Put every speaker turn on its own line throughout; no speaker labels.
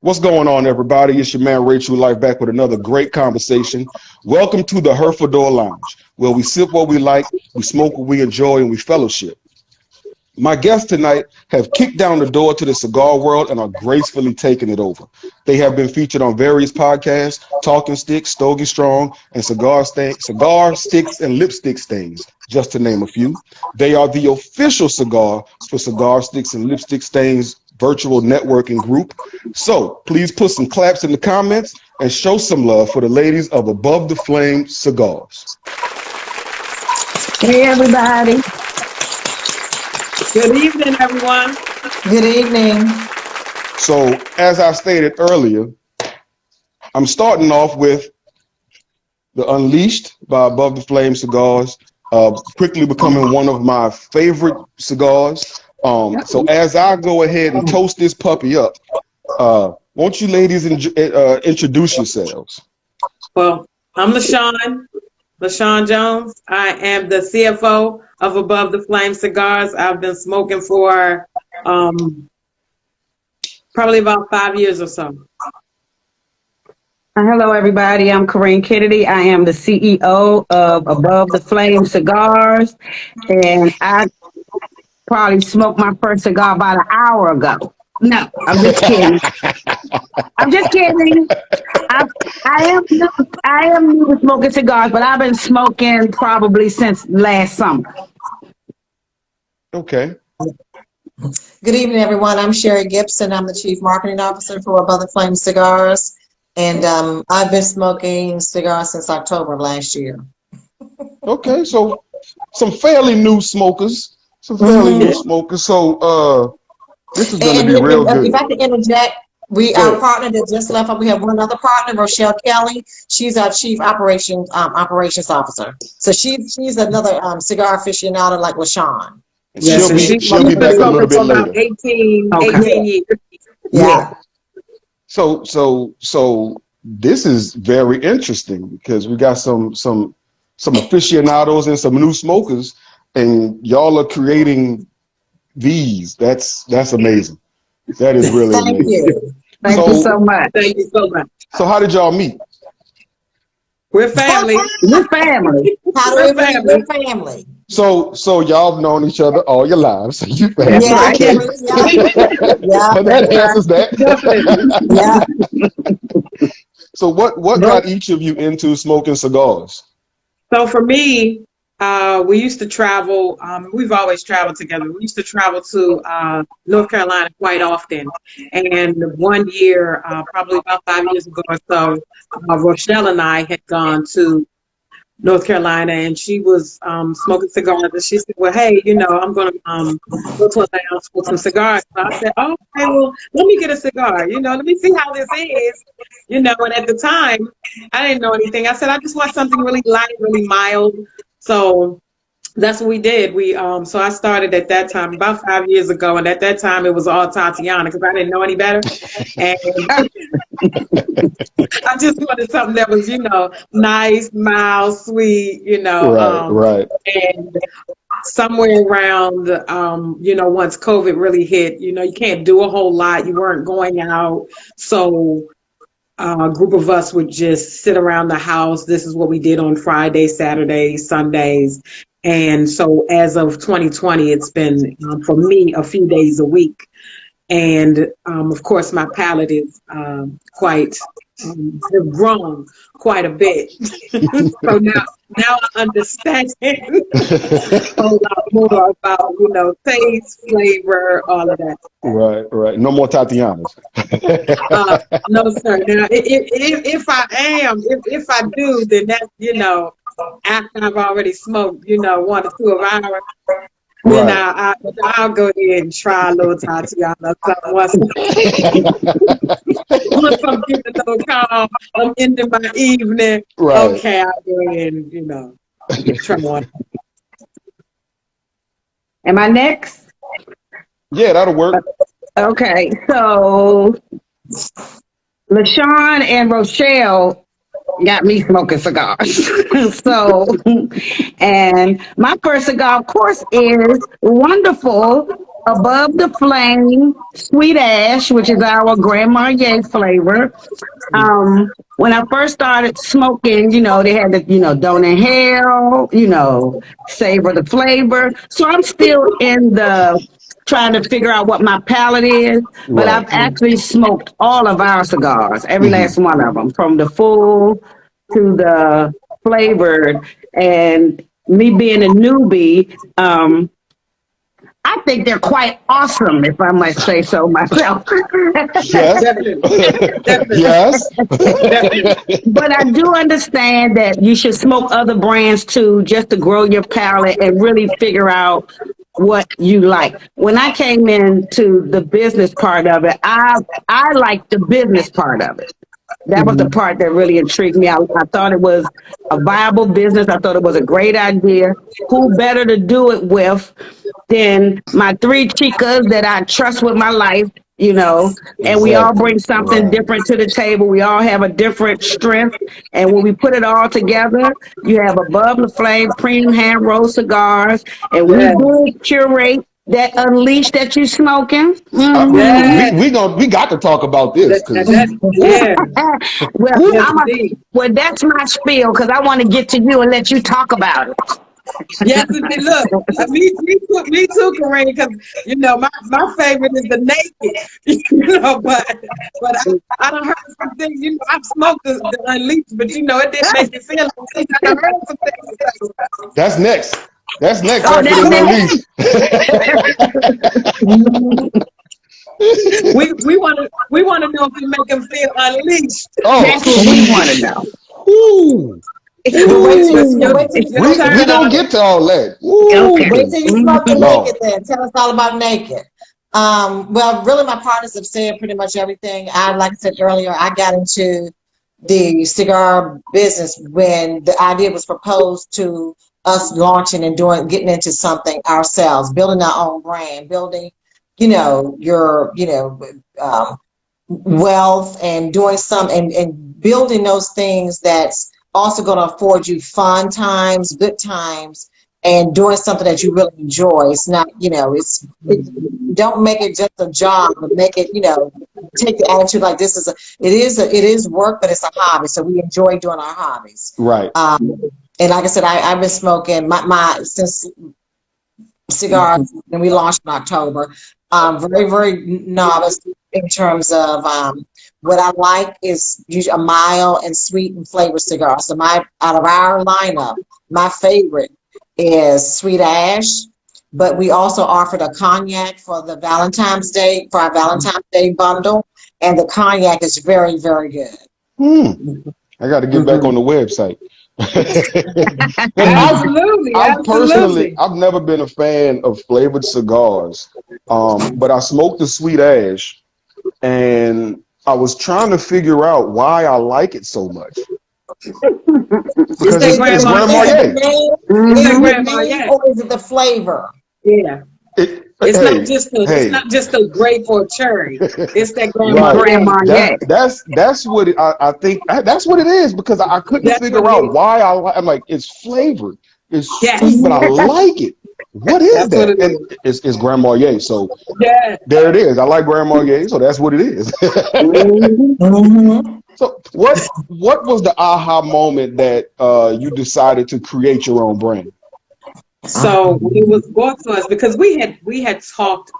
What's going on, everybody? It's your man, Ray True Life, back with another great conversation. Welcome to the Herfador Lounge, where we sip what we like, we smoke what we enjoy, and we fellowship. My guests tonight have kicked down the door to the cigar world and are gracefully taking it over. They have been featured on various podcasts, Talking Sticks, Stogie Strong, and Cigar Sticks and Lipstick Stains, just to name a few. They are the official cigar for Cigar Sticks and Lipstick Stains virtual networking group. So please put some claps in the comments and show some love for the ladies of Above the Flame Cigars.
Hey, everybody.
Good evening, everyone.
Good evening.
So as I stated earlier, I'm starting off with the Unleashed by Above the Flame Cigars, quickly becoming one of my favorite cigars. So as I go ahead and toast this puppy up, won't you ladies introduce yourselves?
Well, I'm Lashawn Jones. I am the CFO of Above the Flame Cigars. I've been smoking for probably about 5 years or so.
Hello, everybody. I'm Karinne Kennedy. I am the CEO of Above the Flame Cigars, and I probably smoked my first cigar about an hour ago. No, I'm just kidding. I'm just kidding. I am new to smoking cigars, but I've been smoking probably since last summer.
Okay.
Good evening, everyone. I'm Sherri Gibson. I'm the Chief Marketing Officer for Above the Flame Cigars, and I've been smoking cigars since October of last year.
Okay, so some fairly new smokers. So this is going to be real good.
If I can interject, our partner that just left, we have one other partner, Rochelle Kelly. She's our Chief Operations Officer. So she's another cigar aficionado like Lashawn.
She'll be back a little bit later.
18 years.
Yeah.
So this is very interesting because we got some aficionados and some new smokers, and y'all are creating these. That's amazing. That is really amazing.
Thank you so much.
Thank you so much.
So how did y'all meet?
We're family.
We're family.
How do we meet? We're family.
So y'all have known each other all your lives. So you family.
Yeah,
Okay.
yeah.
That answers that.
Yeah.
So what got each of you into smoking cigars?
So for me, we used to travel. We've always traveled together. We used to travel to North Carolina quite often. And one year, probably about 5 years ago or so, Rochelle and I had gone to North Carolina, and she was smoking cigars. And she said, well, hey, I'm going to go to a lounge for some cigars. So I said, oh, okay, well, let me get a cigar. Let me see how this is. And at the time, I didn't know anything. I said, I just want something really light, really mild. So that's what we did. So I started at that time about 5 years ago, and at that time it was all Tatiana because I didn't know any better, and I just wanted something that was, nice, mild, sweet,
Right.
And somewhere around, once COVID really hit, you can't do a whole lot. You weren't going out, so. A group of us would just sit around the house. This is what we did on Fridays, Saturdays, Sundays. And so as of 2020, it's been, for me, a few days a week. And of course, my palate is have grown quite a bit. So now I understand a lot more about, taste, flavor, all of that.
Right. No more Tatianas.
No, sir. Now, if I do, then that's, after I've already smoked, 1 or 2 of ours. Then I'll go ahead and try a little Tatiana. Once I'm getting a little calm, I'm into my evening.
Right.
Okay, I'll go ahead and, try one.
Am I next?
Yeah, that'll work.
Okay, so Lashawn and Rochelle got me smoking cigars. And my first cigar, of course, is wonderful Above the Flame Sweet Ash, which is our Grand Marnier flavor. When I first started smoking, they had the, don't inhale, savor the flavor. So I'm still in the trying to figure out what my palate is, but
Right.
I've actually smoked all of our cigars, every
Hmm.
last one of them, from the full to the flavored. And me being a newbie, I think they're quite awesome, if I might say so myself.
Yes.
Definitely. Definitely.
Yes.
Definitely.
But I do understand that you should smoke other brands too, just to grow your palate and really figure out what you like. When I came into the business part of it, I like the business part of it. That was the part that really intrigued me. I thought it was a viable business. I thought it was a great idea. Who better to do it with than my three chicas that I trust with my life, and we all
Exactly.
bring something
Right.
different to the table. We all have a different strength. And when we put it all together, you have Above the Flame premium hand rolled cigars. And we
Yeah.
do curate that unleash that you smoking.
Yeah.
We got to talk about this because
Yeah.
Well,
Yes, indeed.
that's my spiel because I want to get to you and let you talk about it.
Yes, indeed. Look, me too, Karinne, because my favorite is the naked, but I don't heard some things. I've smoked the unleashed, but it didn't make me feel like I done heard some things.
that's next. That's next
Oh,
after
that's
this unleashed.
We want to know if we make them feel unleashed.
that's what we want to know.
Ooh. We don't get to all that. Ooh.
Okay.
Wait till you smoke the
No.
naked then. Tell us all about naked. Well, really, my partners have said pretty much everything. Like I said earlier, I got into the cigar business when the idea was proposed to us launching and getting into something ourselves, building our own brand, building, your, wealth and doing some and building those things that's also going to afford you fun times, good times, and doing something that you really enjoy. It's not, don't make it just a job, but make it, take the attitude like it is work, but it's a hobby. So we enjoy doing our hobbies.
Right.
And like I said, I've been smoking since cigars, and we launched in October. Very, very novice in terms of what I like is usually a mild and sweet and flavored cigar. So out of our lineup, my favorite is Sweet Ash, but we also offered a cognac for our Valentine's Day bundle, and the cognac is very, very good.
I got to get back on the website.
Absolutely.
Personally, I've never been a fan of flavored cigars, but I smoked the Sweet Ash, and I was trying to figure out why I like it so much. Because it's Grand Marnier.
Or is it the flavor?
Yeah. It's not just a grape or a cherry. It's that Grand Marnier.
That's what I think. That's what it is, because I couldn't figure out why I'm like, it's flavored, it's sweet, but I like it. What is that? And it's Grand Marnier. So there it is. I like Grand Marnier, so that's what it is. So what was the aha moment that you decided to create your own brand?
So it was brought to us because we had talked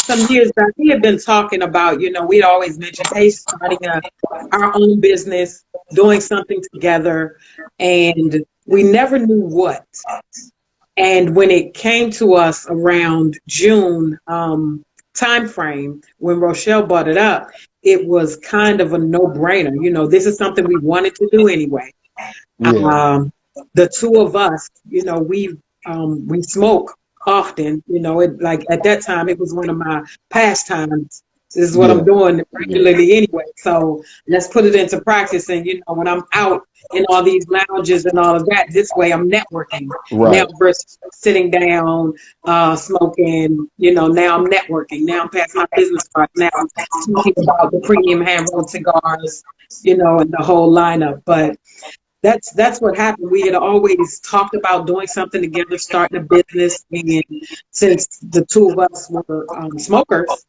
some years back. We had been talking about, we'd always mentioned, hey, starting our own business, doing something together, and we never knew what. And when it came to us around June time frame, when Rochelle brought it up, it was kind of a no-brainer. This is something we wanted to do anyway.
Yeah.
The two of us, we smoke often. Like at that time, it was one of my pastimes. This is what I'm doing regularly anyway. So let's put it into practice. And, when I'm out in all these lounges and all of that, this way I'm networking.
Right.
Now versus sitting down, smoking, now I'm networking. Now I'm passing my business cards. Now I'm talking about the premium hand-rolled cigars, and the whole lineup. But that's what happened. We had always talked about doing something together, starting a business, and since the two of us were smokers,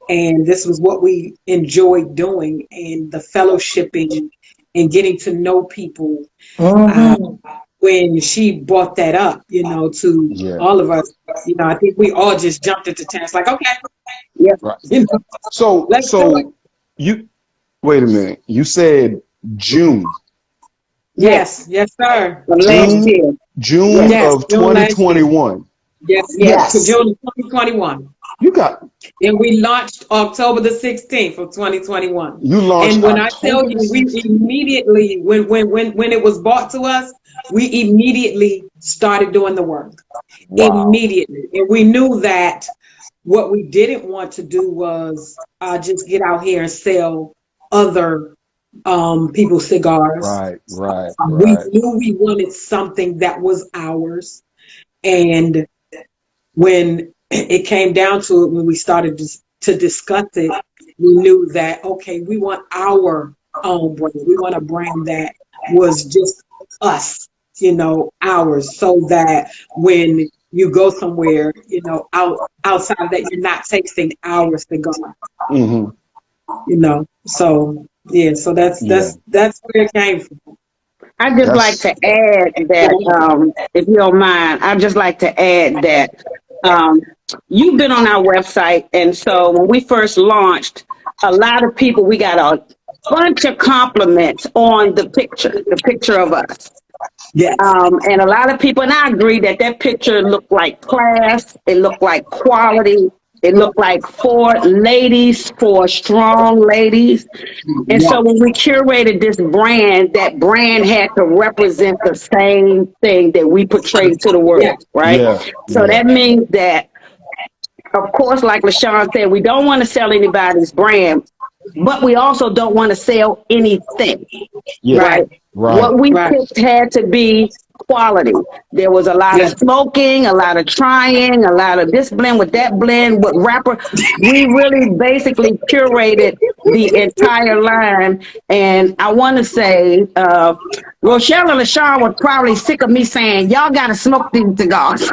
and this was what we enjoyed doing, and the fellowshipping and getting to know people. When she brought that up, to all of us, I think we all just jumped into task, like, okay,
Right.
you know,
So
let's do it.
you wait a minute. You said June.
Yes, sir.
Last year.
June
Yes,
of
June last year.
2021.
Yes. June of 2021.
You got
And we launched October the 16th of 2021.
you launched.
And when
October
I tell you, we
16th.
immediately, when it was brought to us, we immediately started doing the work.
Wow.
Immediately. And we knew that what we didn't want to do was just get out here and sell other people's cigars.
Right.
We knew we wanted something that was ours. And when it came down to it, when we started to discuss it, we knew that, okay, we want our own brand. We want a brand that was just us, ours, so that when you go somewhere, outside of that, you're not tasting our cigar. So so that's where it came from.
I'd just like to add that, if you don't mind, I'd just like to add that you've been on our website, and so when we first launched, a lot of people, we got a bunch of compliments on the picture of us.
Yeah.
And a lot of people, and I agree that picture looked like class, it looked like quality, it looked like four strong ladies. And so when we curated this brand, that brand had to represent the same thing that we portrayed to the world, right? So that means that, of course, like Lashawn said, we don't want to sell anybody's brand, but we also don't want to sell anything, right? What we picked had to be quality. There was a lot of smoking, a lot of trying, a lot of this blend with that blend with wrapper. We really basically curated the entire line. And I want to say, Rochelle and Lashawn were probably sick of me saying, y'all got to smoke these cigars.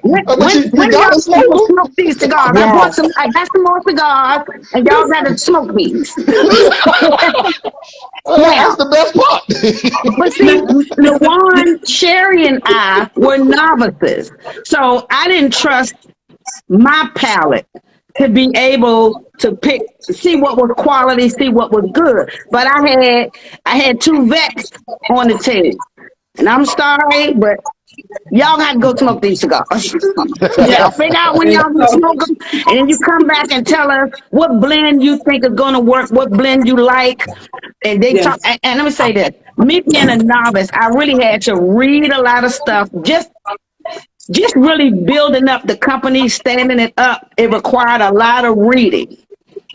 When y'all smoke these cigars? I got some more cigars, and y'all got to smoke these.
That's the best part.
But see, Lashawn, Sherri, and I were novices, so I didn't trust my palate to be able to see what was quality, see what was good. But I had two vets on the team, and I'm sorry, but y'all got to go smoke these cigars. Y'all figure out when y'all can smoke them, and then you come back and tell us what blend you think is going to work, what blend you like. And they talk. And let me say this: me being a novice, I really had to read a lot of stuff. Just really building up the company, standing it up. It required a lot of reading.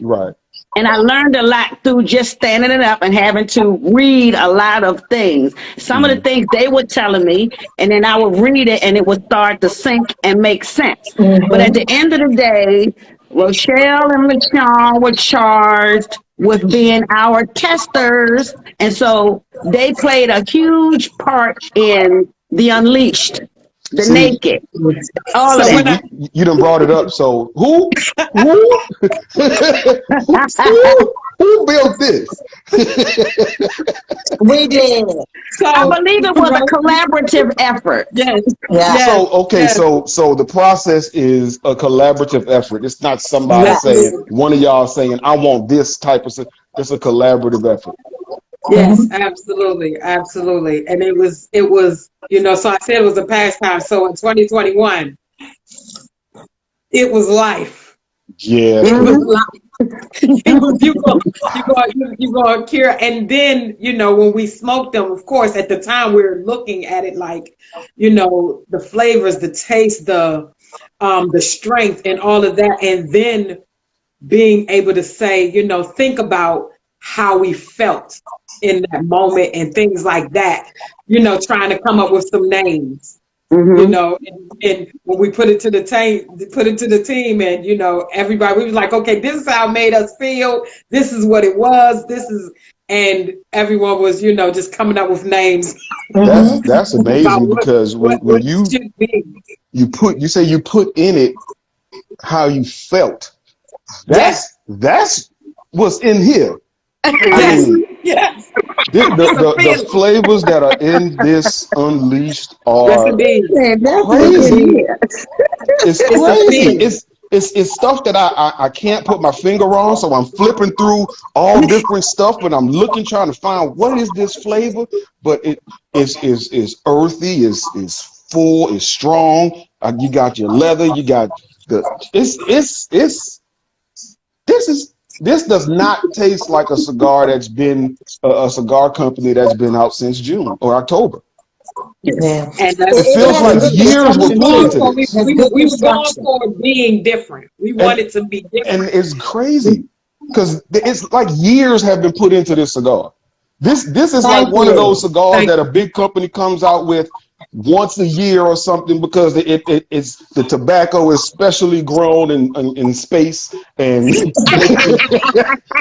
Right.
And I learned a lot through just standing it up and having to read a lot of things. Some of the things they were telling me, and then I would read it and it would start to sink and make sense. But at the end of the day, Rochelle and Lashawn were charged with being our testers. And so they played a huge part in the Unleashed, the Naked, all of that.
You done brought it up. So who built this?
We did.
So I believe it was a collaborative effort.
So the process is a collaborative effort. It's not somebody saying, one of y'all saying, I want this type of. It's a collaborative effort.
Yes, absolutely. And it was, so I said it was a pastime. So in 2021, it was life.
Yeah.
It was life. It was, you go cure. And then, when we smoked them, of course, at the time we were looking at it like, the flavors, the taste, the strength and all of that. And then being able to say, think about how we felt in that moment and things like that, trying to come up with some names, and when we put it to the team and, everybody, we was like, okay, this is how it made us feel. This is what it was. and everyone was, just coming up with names.
That's amazing
About
because when
what
you
it should be.
you put in it how you felt. That's what's in here. I
Yes.
mean,
Yes.
the flavors that are in this Unleashed
Yes,
are
indeed.
That's
crazy.
it.
It's
It's a
crazy.
feeling.
It's stuff that I can't put my finger on, so I'm flipping through all different stuff, but I'm looking, trying to find what is this flavor. But it is earthy, is full, is strong. You got your leather, you got the this does not taste like a cigar that's been a cigar company that's been out since June or October.
Yeah.
And
It feels
has
like
good
years were
construction
put
too.
into
we,
this.
Has
we,
good
we were going
construction.
for being different. We wanted to be different.
And it's crazy because it's like years have been put into this cigar. This is like
Thank
one of
you.
those cigars that a big company comes out with once a year or something because it's the tobacco is specially grown in space and and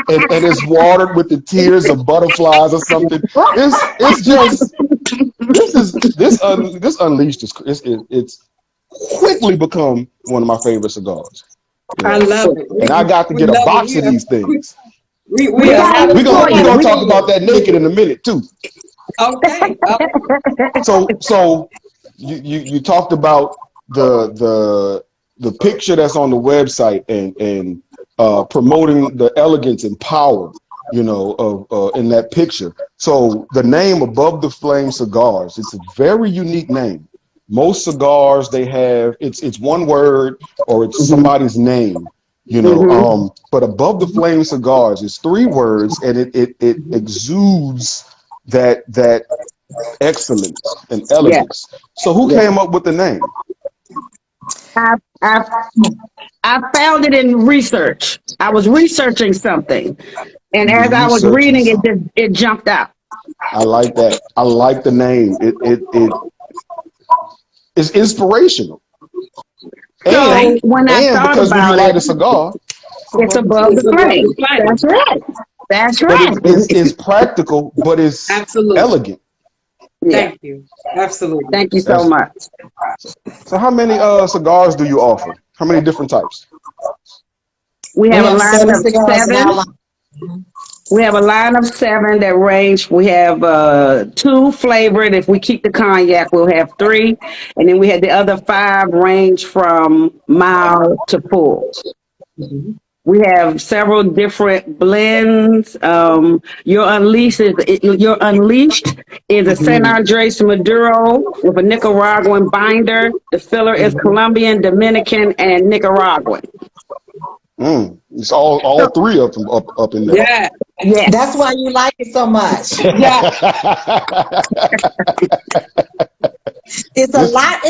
it's watered with the tears of butterflies or something. It's just this Unleashed it's quickly become one of my favorite cigars.
I love it.
And I got to
We
get a
love
box
it.
of these things.
We
We're
are
gonna
having
talk about that naked in a minute too.
Okay.
So you talked about the picture that's on the website and promoting the elegance and power, of in that picture. So the name Above the Flame Cigars, it's a very unique name. Most cigars they have it's one word or it's somebody's name, but Above the Flame Cigars is 3 words and it exudes that excellence and elegance. So who came up with the name?
I found it in research. I was researching something, and as I was
Researching
reading it,
something.
it jumped out.
I like that. I like the name. It's inspirational.
So when I
And
thought
because when you
about
light
it,
a cigar,
it's above the flame. That's right. That's
but
right.
it's practical, but it's
Absolutely.
elegant.
Yeah.
Thank you. Absolutely.
Thank you so much.
So how many cigars do you offer? How many different types?
We have a line
7
of
cigars in our
7.
line.
We have a line of 7 that range. We have 2 flavored. If we keep the cognac, we'll have 3. And then we had the other 5 range from mild to full. We have several different blends. Your Unleashed is a San Andres Maduro with a Nicaraguan binder. The filler is Colombian, Dominican, and Nicaraguan.
It's all 3 of them up in there.
Yeah.
Yes.
That's why you like it so much.
Yeah.
It's a lot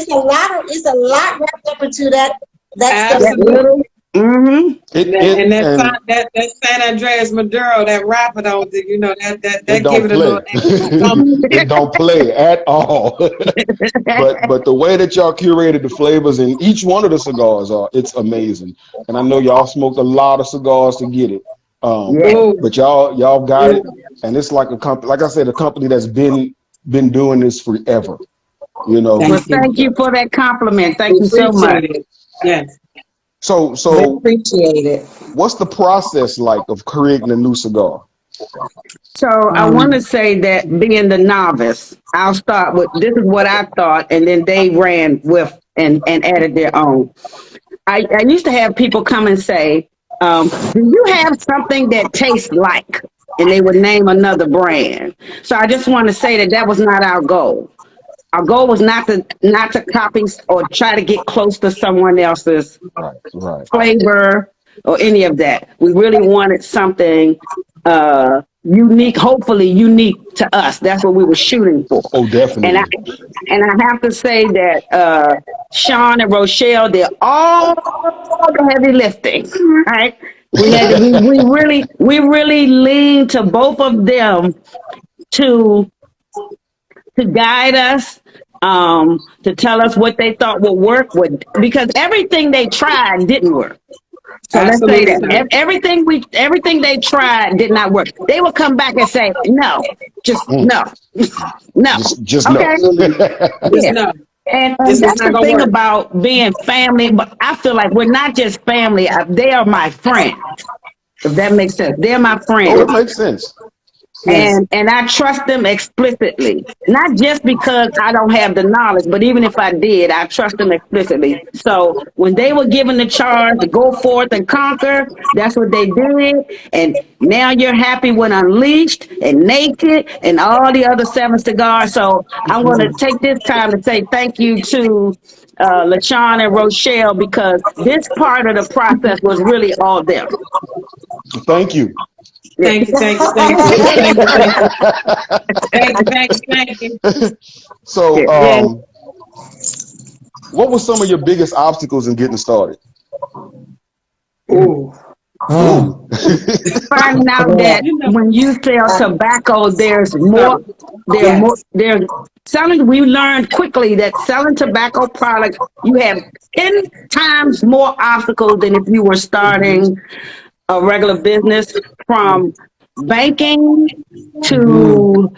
wrapped up into that stuff.
Absolutely.
Mm-hmm.
That San Andreas Maduro, that Herfador, that
don't
give it a little
play. It don't play at all. but the way that y'all curated the flavors in each one of the cigars it's amazing. And I know y'all smoked a lot of cigars to get it. But y'all got it, and it's like a company. Like I said, a company that's been doing this forever.
Well, thank you for that compliment. Thank you so much.
Yes.
So
We appreciate it.
What's the process like of creating a new cigar?
So I want to say that being the novice, I'll start with this is what I thought, and then they ran with and added their own. I used to have people come and say, do you have something that tastes like? And they would name another brand. So I just want to say that was not our goal. Our goal was not to copy or try to get close to someone else's flavor or any of that. We really wanted something unique, hopefully unique to us. That's what we were shooting for.
Oh, definitely.
And I have to say that Sean and Rochelle did all the heavy lifting. Right? We really leaned to both of them to guide us, to tell us what they thought would work with, because everything they tried didn't work. So let's say
Absolutely
that
not.
everything they tried did not work. They will come back and say, no, just no, no.
Just no.
Okay.
Just
Yeah.
no.
And
This is
that's
not
the
gonna
thing
work.
about being family. But I feel like we're not just family. They are my friends. If that makes sense. They're my
Oh, it
friends.
makes sense.
Yes.
And I trust them explicitly, not just because I don't have the knowledge, but even if I did, I trust them explicitly. So when they were given the charge to go forth and conquer, that's what they did. And now you're happy when Unleashed and Naked and all the other 7 cigars. So I'm going to take this time to say thank you to Lashawn and Rochelle, because this part of the process was really all them.
Thank you.
Thank you, thank you, thank you, thank you, thank you, thank you, thank you, thank you.
So,
Yeah.
what were some of your biggest obstacles in getting started?
Ooh.
Ooh.
Finding out that
You know.
when you sell tobacco, there's more,
Yes.
there's selling. We learned quickly that selling tobacco products, you have 10 times more obstacles than if you were starting a regular business, from banking to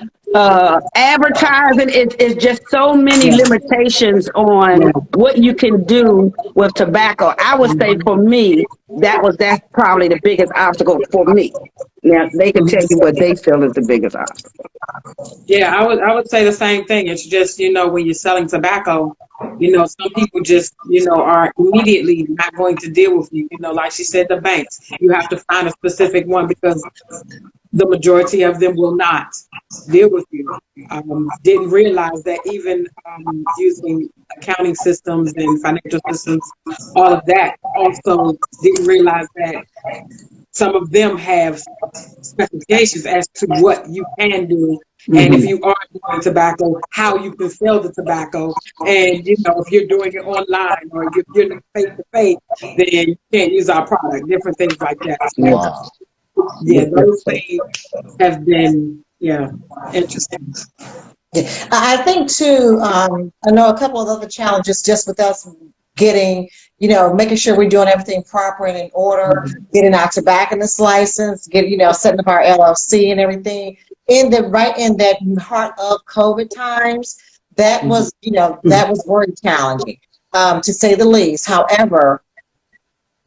advertising. It's just so many limitations on what you can do with tobacco. I would say for me, that's probably the biggest obstacle for me. Now they can tell you what they feel is the biggest obstacle.
Yeah, I would say the same thing. It's just, when you're selling tobacco, some people just, are immediately not going to deal with you. Like she said, the banks, you have to find a specific one because the majority of them will not deal with you. Didn't realize that even using accounting systems and financial systems, all of that, also didn't realize that some of them have specifications as to what you can do. And if you are doing tobacco, how you can sell the tobacco. And, if you're doing it online or if you're face to face, then you can't use our product, different things like that.
Wow.
Yeah, those things have been, interesting.
I think too, I know a couple of other challenges just with us getting, making sure we're doing everything proper and in order, getting our tobacconist license, setting up our LLC and everything. In that heart of COVID times, that was, that was very challenging, to say the least. However,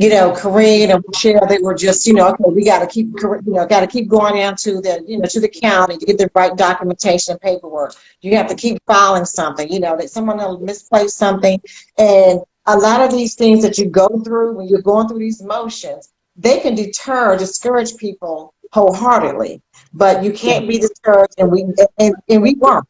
Karinne and Rochelle, they were just, okay, we got to keep, going down to the, to the county to get the right documentation and paperwork. You have to keep filing something, that someone will misplace something. And a lot of these things that you go through when you're going through these motions, they can discourage people wholeheartedly, but you can't be discouraged. And we weren't.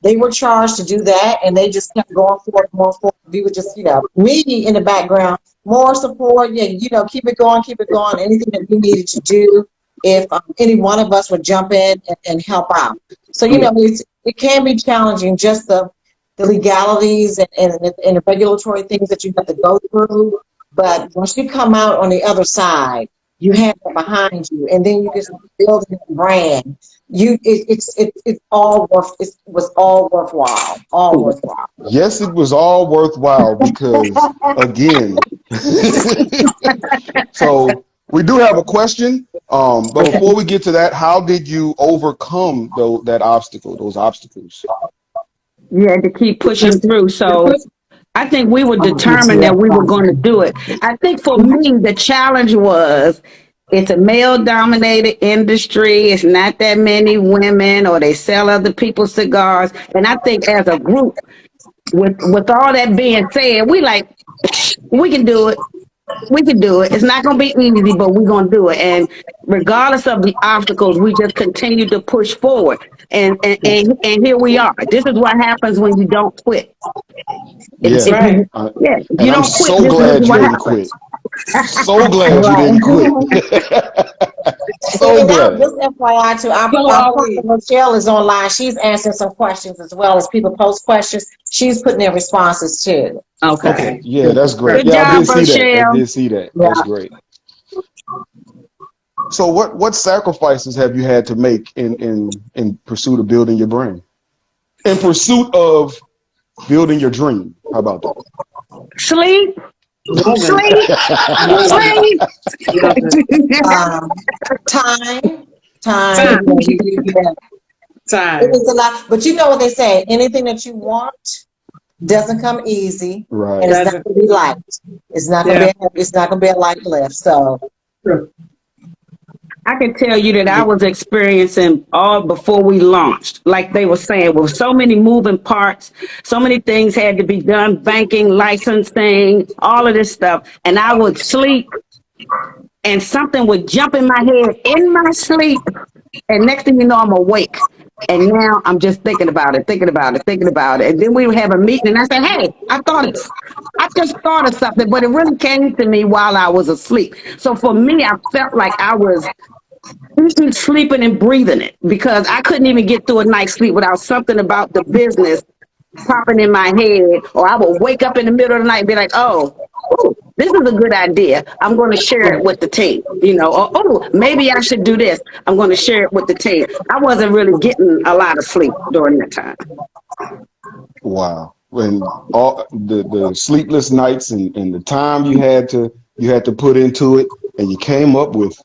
They were charged to do that, and they just kept going forward, more forward. We would just, me in the background, more support. Yeah, keep it going. Anything that we needed to do, if any one of us would jump in and help out. So, it can be challenging, just the legalities and the regulatory things that you have to go through. But once you come out on the other side, you have it behind you, and then you can build a brand. It was all worthwhile. All worthwhile.
Yes, it was all worthwhile because, again, so we do have a question. But before we get to that, how did you overcome those obstacles?
You had to keep pushing through. So I think we were determined that we were going to do it. I think for me, the challenge was, it's a male-dominated industry. It's not that many women, or they sell other people's cigars. And I think as a group, with all that being said, we can do it. We can do it. It's not going to be easy, but we're going to do it. And regardless of the obstacles, we just continue to push forward. And here we are. This is what happens when you don't quit.
Yeah.
Right.
If
And
you
I'm
don't quit,
so
this
glad
is
you
what
didn't
happens.
quit. So glad you didn't quit. So glad.
Just FYI too, our partner Rochelle is online. She's answering some questions as well as people post questions. She's putting their responses too.
Okay.
Yeah, that's great.
Good
Yeah,
job,
I
Rochelle.
did see that. That's great. So what sacrifices have you had to make in pursuit of building your brand? In pursuit of building your dream. How about that?
Sleep,
Love it.
Sleep,
Love it.
sleep.
Love it.
Time.
Time.
Yeah. It
Time.
is a lot, but you know what they say, anything that you want doesn't come easy,
Right.
and it's not going to be light. It's not going to it's not going to be a light lift. So
I can tell you that I was experiencing all before we launched. Like they were saying, with so many moving parts, so many things had to be done, banking, licensing, all of this stuff. And I would sleep and something would jump in my head in my sleep. And next thing you know, I'm awake. And now I'm just thinking about it. And then we would have a meeting and I said, hey, I just thought of something, but it really came to me while I was asleep. So for me, I felt like I was sleeping and breathing it because I couldn't even get through a night's sleep without something about the business popping in my head, or I would wake up in the middle of the night and be like, oh, this is a good idea. I'm going to share it with the team, or, oh, maybe I should do this. I'm going to share it with the team. I wasn't really getting a lot of sleep during that time.
Wow. When all the sleepless nights and the time you had to put into it, and you came up with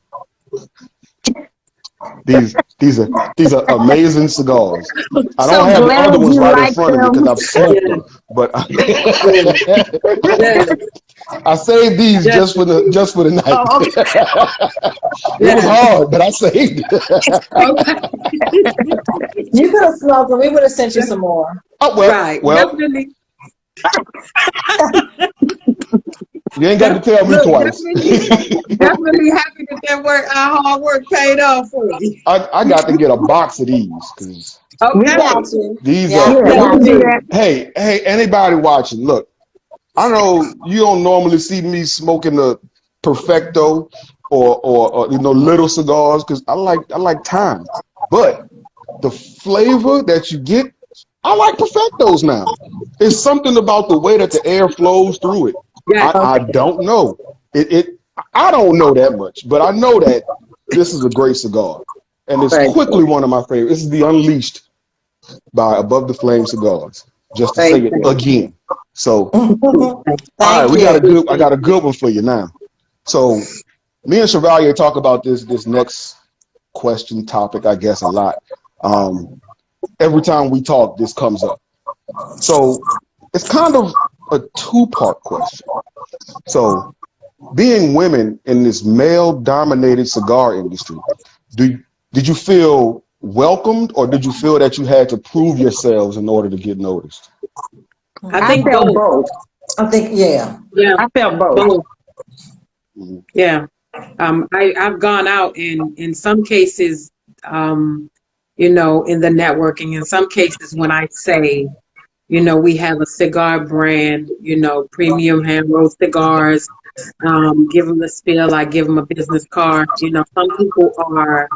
these are amazing cigars. I don't have the other ones right in front of me because I've smoked them, but I saved these just for the night.
Oh, okay.
It was hard, but I saved it.
you could have smoked them. We would have sent you some more.
Oh, well,
Right.
well,
Definitely.
you ain't got to tell me twice.
Definitely happy that our hard work paid off for you.
I got to get a box of these because
We got you.
these
Yeah,
are.
we got you.
Hey, anybody watching? Look, I know you don't normally see me smoking the Perfecto or little cigars because I like time, but the flavor that you get, I like Perfectos now. It's something about the way that the air flows through it.
Yeah.
I don't know. I don't know that much, but I know that this is a great cigar. And it's quickly one of my favorites. This is the Unleashed by Above the Flame Cigars. Just to say it again. So all right, I got a good one for you now. So me and Chevalier talk about this next question topic, I guess, a lot. Every time we talk, this comes up. So it's kind of a two-part question. So being women in this male-dominated cigar industry, did you feel welcomed, or did you feel that you had to prove yourselves in order to get noticed?
I felt both.
I think, yeah.
I felt both.
Mm-hmm.
Yeah. I've gone out in some cases, in the networking, in some cases when I say, we have a cigar brand, premium hand rolled cigars, give them a spill, I give them a business card. Some people are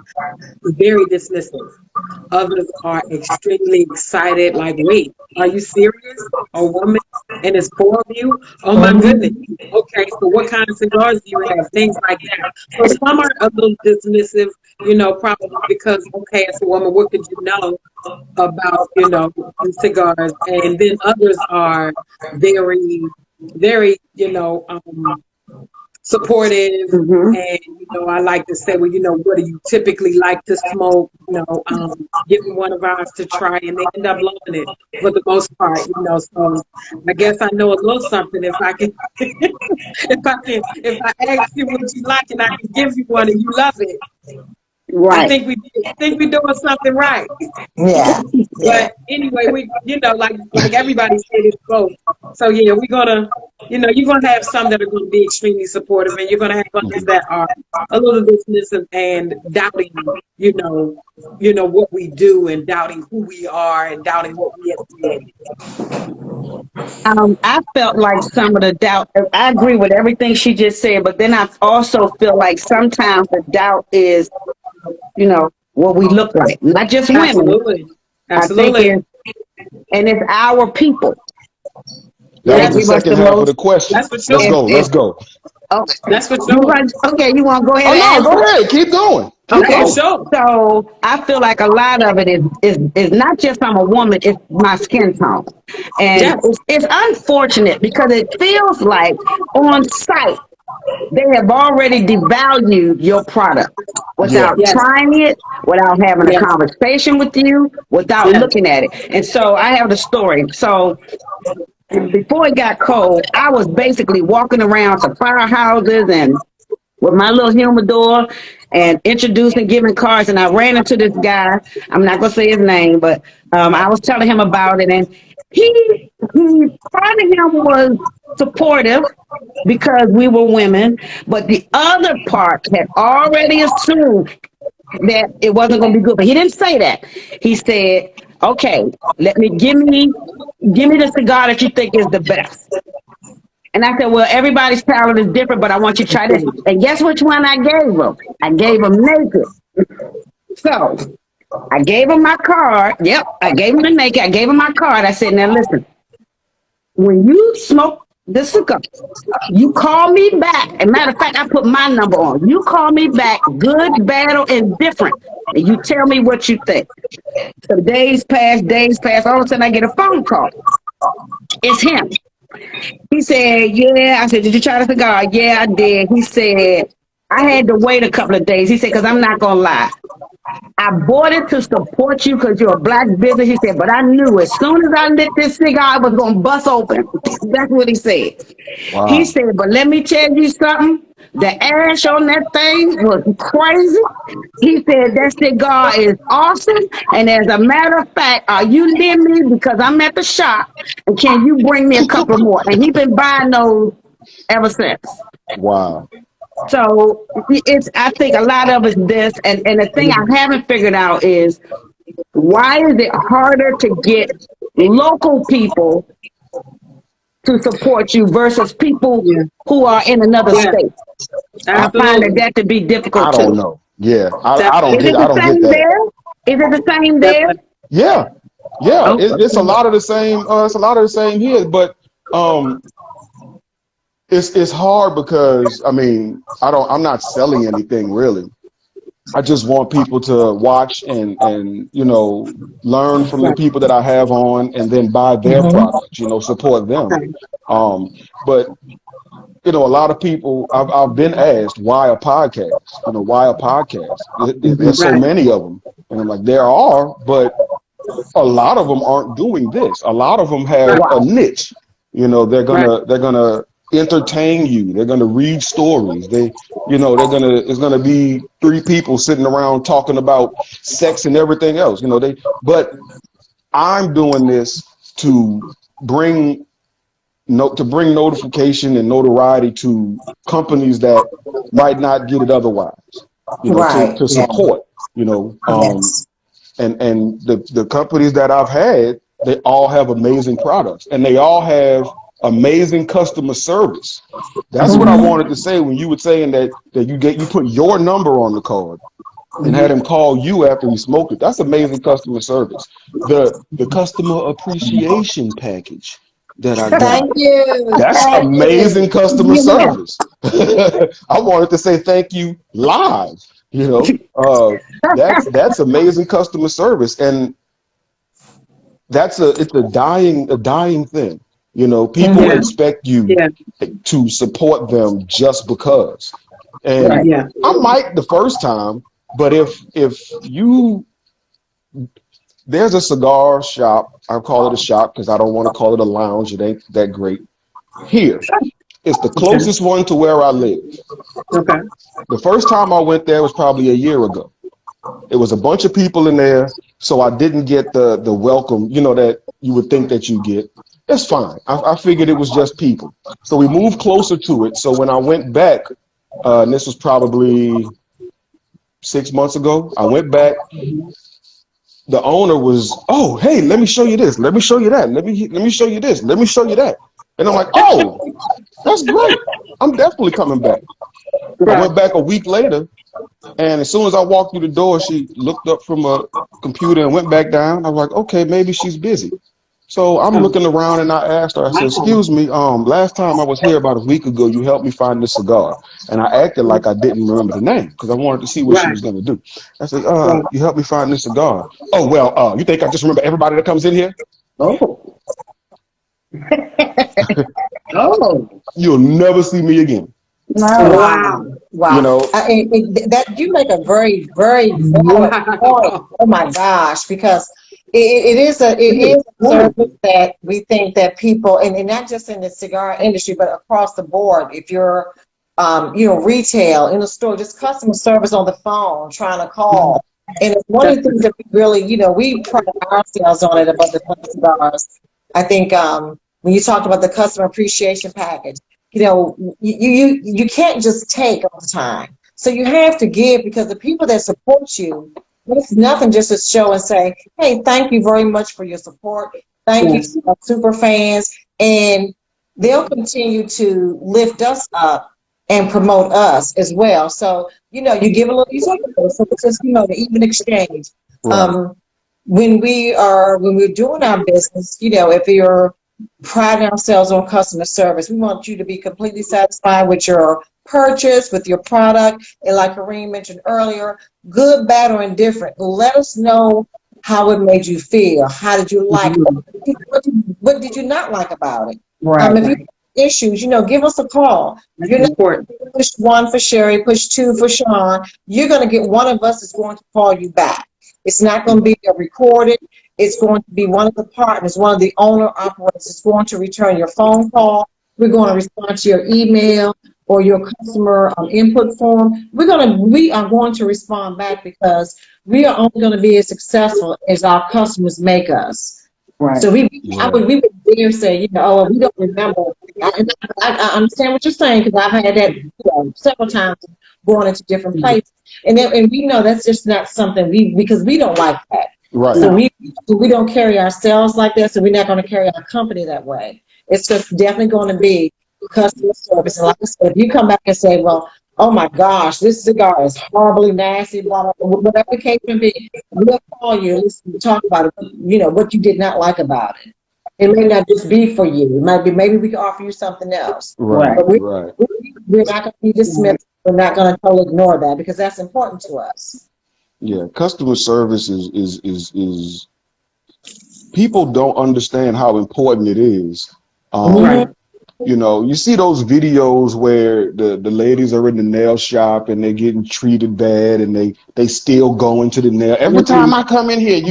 very dismissive. Others are extremely excited, like, wait, are you serious? A woman? And it's 4 of you? Oh my goodness. Okay, so what kind of cigars do you have? Things like that. So some are a little dismissive, probably because, okay, as a woman, what could you know about, cigars? And then others are very, very, supportive, and I like to say, well, what do you typically like to smoke? Give them one of ours to try, and they end up loving it for the most part. So I guess I know a little something if I can, if I ask you what you like and I can give you one and you love it.
Right.
I think we're doing something right.
Yeah.
But anyway, we, like everybody said, it's both. So yeah, we're gonna, you're gonna have some that are gonna be extremely supportive, and you're gonna have others that are a little dismissive and doubting, what we do, and doubting who we are, and doubting what we have done.
I felt like some of the doubt. I agree with everything she just said, but then I also feel like sometimes the doubt is, what we look like, not just women.
Absolutely.
I think and it's our people.
That was the second half of the question. Let's go.
Oh,
that's what
you want. Okay, you want to go ahead?
Oh no, go ahead. Keep going.
Okay,
No.
so
So I feel like a lot of it is not just I'm a woman, it's my skin tone. And
yes,
it's unfortunate because it feels like on site they have already devalued your product
Yeah.
without
yes,
trying it, without having a
yes,
conversation with you, without
yes.
looking at it. And so I have the story. So before it got cold, I was basically walking around to firehouses and with my little humidor and introducing, giving cards. And I ran into this guy. I'm not gonna say his name, but I was telling him about it, and he part of him was supportive because we were women, but the other part had already assumed that it wasn't going to be good. But he didn't say that. He said, "Okay, let me give me the cigar that you think is the best." And I said, "Well, everybody's palate is different, but I want you to try this." And guess which one I gave him? I gave him naked. So I gave him my card. Yep, I gave him the naked. I gave him my card. I said, "Now listen, when you smoke this cigar, you call me back. And matter of fact, I put my number on. You call me back, good, bad, or indifferent, and you tell me what you think." So days pass, days pass. All of a sudden, I get a phone call. It's him. He said, "Yeah." I said, "Did you try the cigar?" "Yeah, I did." He said, "I had to wait a couple of days." He said, "Because I'm not going to lie. I bought it to support you because you're a black business." He said, "But I knew as soon as I lit this cigar, it was going to bust open." That's what he said. He
Wow.
said, "But let me tell you something. The ash on that thing was crazy." He said, "That cigar is awesome. And as a matter of fact, are you near me? Because I'm at the shop. And can you bring me a couple more?" And he's been buying those ever since.
Wow.
So I think a lot of it's this. And the thing I haven't figured out is why is it harder to get local people to support you versus people
Yeah,
who are in another
yeah,
state? I find
absolutely.
that to be
I
difficult
don't
too.
know. Yeah. I don't
Is
Definitely,
get
it
I
the
don't get
same
that.
there? Is it the same there?
definitely.
Yeah. Yeah.
Okay.
It's a lot of the same, it's a lot of the same here, but um it's hard because I mean, I'm not selling anything really. I just want people to watch and learn from the
Right,
people that I have on and then buy their products, support them.
right,
Um, but a lot of people I've been asked why a podcast? Why a podcast? There's so
right,
many of them. And I'm like, there are, but a lot of them aren't doing this. A lot of them have
right,
a niche. They're
right,
gonna entertain you. They're gonna read stories. It's gonna be three people sitting around talking about sex and everything else. But I'm doing this to bring bring notification and notoriety to companies that might not get it otherwise.
Right.
To
Yeah.
support.
Yes.
And the companies that I've had, they all have amazing products and they all have amazing customer service. That's what I wanted to say when you were saying that you put your number on the card and had him call you after he smoked it. That's amazing customer service. The customer appreciation package that I got.
Thank you.
That's
Thank
amazing
you.
customer
Yeah.
service. I wanted to say thank you live. That's amazing customer service, and it's a dying thing. People
yeah,
expect you
yeah,
to support them just because.
Right.
And
yeah,
I might the first time, but if there's a cigar shop, I call it a shop because I don't want to call it a lounge. It ain't that great. Here, it's the
okay,
closest one to where I live.
okay,
The first time I went there was probably a year ago. It was a bunch of people in there, so I didn't get the welcome, that you would think that you get. It's fine. I figured it was just people. So we moved closer to it. So when I went back, and this was probably 6 months ago, I went back. The owner was, "Oh, hey, let me show you this. Let me show you that. Let me show you this. Let me show you that." And I'm like, "Oh, that's great. I'm definitely coming back." I
right,
went back a week later, and as soon as I walked through the door, she looked up from a computer and went back down. I was like, "Okay, maybe she's busy." So I'm looking around and I asked her, I said, excuse me, last time I was here about a week ago, you helped me find this cigar. And I acted like I didn't remember the name because I wanted to see what she
Right.
was going to do. I said, you helped me find this cigar. Oh, well, you think I just remember everybody that comes in here?
Oh. Oh.
You'll never see me again.
No.
Wow.
Wow.
You know,
That you make a very, very valid
Wow.
point. Oh my gosh, because it is a service that we think that people, and not just in the cigar industry, but across the board. If you're, retail in a store, just customer service on the phone, trying to call. And it's one of the things that we really, we pride ourselves on it Above the Flame Cigars. I think when you talked about the customer appreciation package, you can't just take all the time. So you have to give, because the people that support you, it's nothing just to show and say, hey, thank you very much for your support. Thank you to our super fans. And they'll continue to lift us up and promote us as well. So, you give a little, you take a little. So it's just, the even exchange.
right.
When we're doing our business, if you're priding ourselves on customer service, we want you to be completely satisfied with your purchase, with your product. And like Karinne mentioned earlier, good, bad, or indifferent, let us know how it made you feel. How did you like it? What did you not like about it?
Right.
If you have issues, give us a call.
That's
You're not
important.
going to push 1 for Sherri, push 2 for Sean. You're going to get one of us is going to call you back. It's not going to be recorded. It's going to be one of the partners, one of the owner operators is going to return your phone call. We're going to respond to your email or your customer input form. We are going to respond back, because we are only going to be as successful as our customers make us.
Right.
So we would dare say, we don't remember. I understand what you're saying, because I've had that several times going into different places. And we know that's just not something because we don't like that.
Right.
So we don't carry ourselves like that, so we're not going to carry our company that way. It's just definitely going to be customer service. And like I said, if you come back and say, well, oh my gosh, this cigar is horribly nasty, blah, blah, blah, whatever the case may be, we'll call you and talk about it, what you did not like about it. It may not just be for you. It might be, maybe we can offer you something else.
Right.
But we're not going to be dismissed. We're not going to totally ignore that, because that's important to us.
Yeah, customer service is people don't understand how important it is.
Right.
You see those videos where the ladies are in the nail shop and they're getting treated bad, and they still go into the nail. Every time I come in here,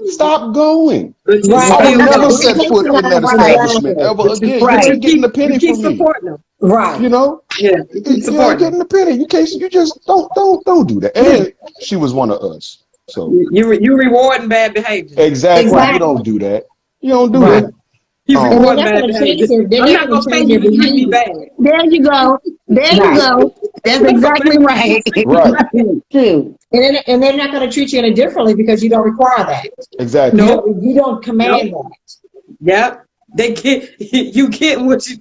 stop going. I will never set foot in that establishment ever again. You're just getting a penny from me.
Them.
Right.
Yeah.
You're getting a penny. You just don't do that. And she was one of us. So
you rewarding bad behavior.
exactly. You don't do that. You don't do that.
You rewarding
they're
bad
not gonna
behavior.
change it.
I'm not gonna pay you to treat me bad.
There you go. There you go. That's exactly right.
Right.
Too.
And they're not going to treat you any differently, because you don't require that.
Exactly.
You don't command that.
Yep. They get you get what you.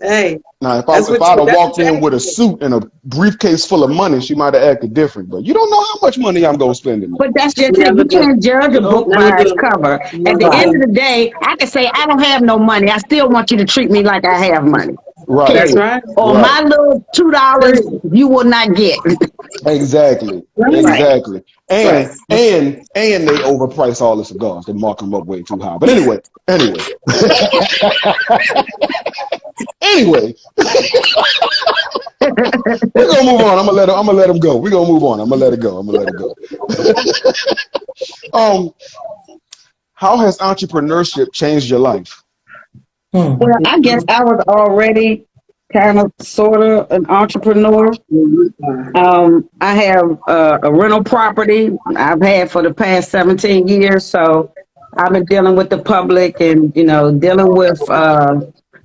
Hey.
Now, if I'd have walked in with a suit and a briefcase full of money, she might have acted different. But you don't know how much money I'm going to spend in it.
But that's just it. You can't judge a book by its cover. At the end of the day, I can say I don't have no money. I still want you to treat me like I have money.
Right.
That's right.
Or my little $2 you will not get.
Exactly. Exactly. And they overprice all the cigars. They mark them up way too high. But anyway. Anyway, we're gonna move on. I'm gonna let him go. We're gonna move on. I'm gonna let it go. How has entrepreneurship changed your life?
Well, I guess I was already kind of sort of an entrepreneur. I have a rental property I've had for the past 17 years. So I've been dealing with the public and, dealing with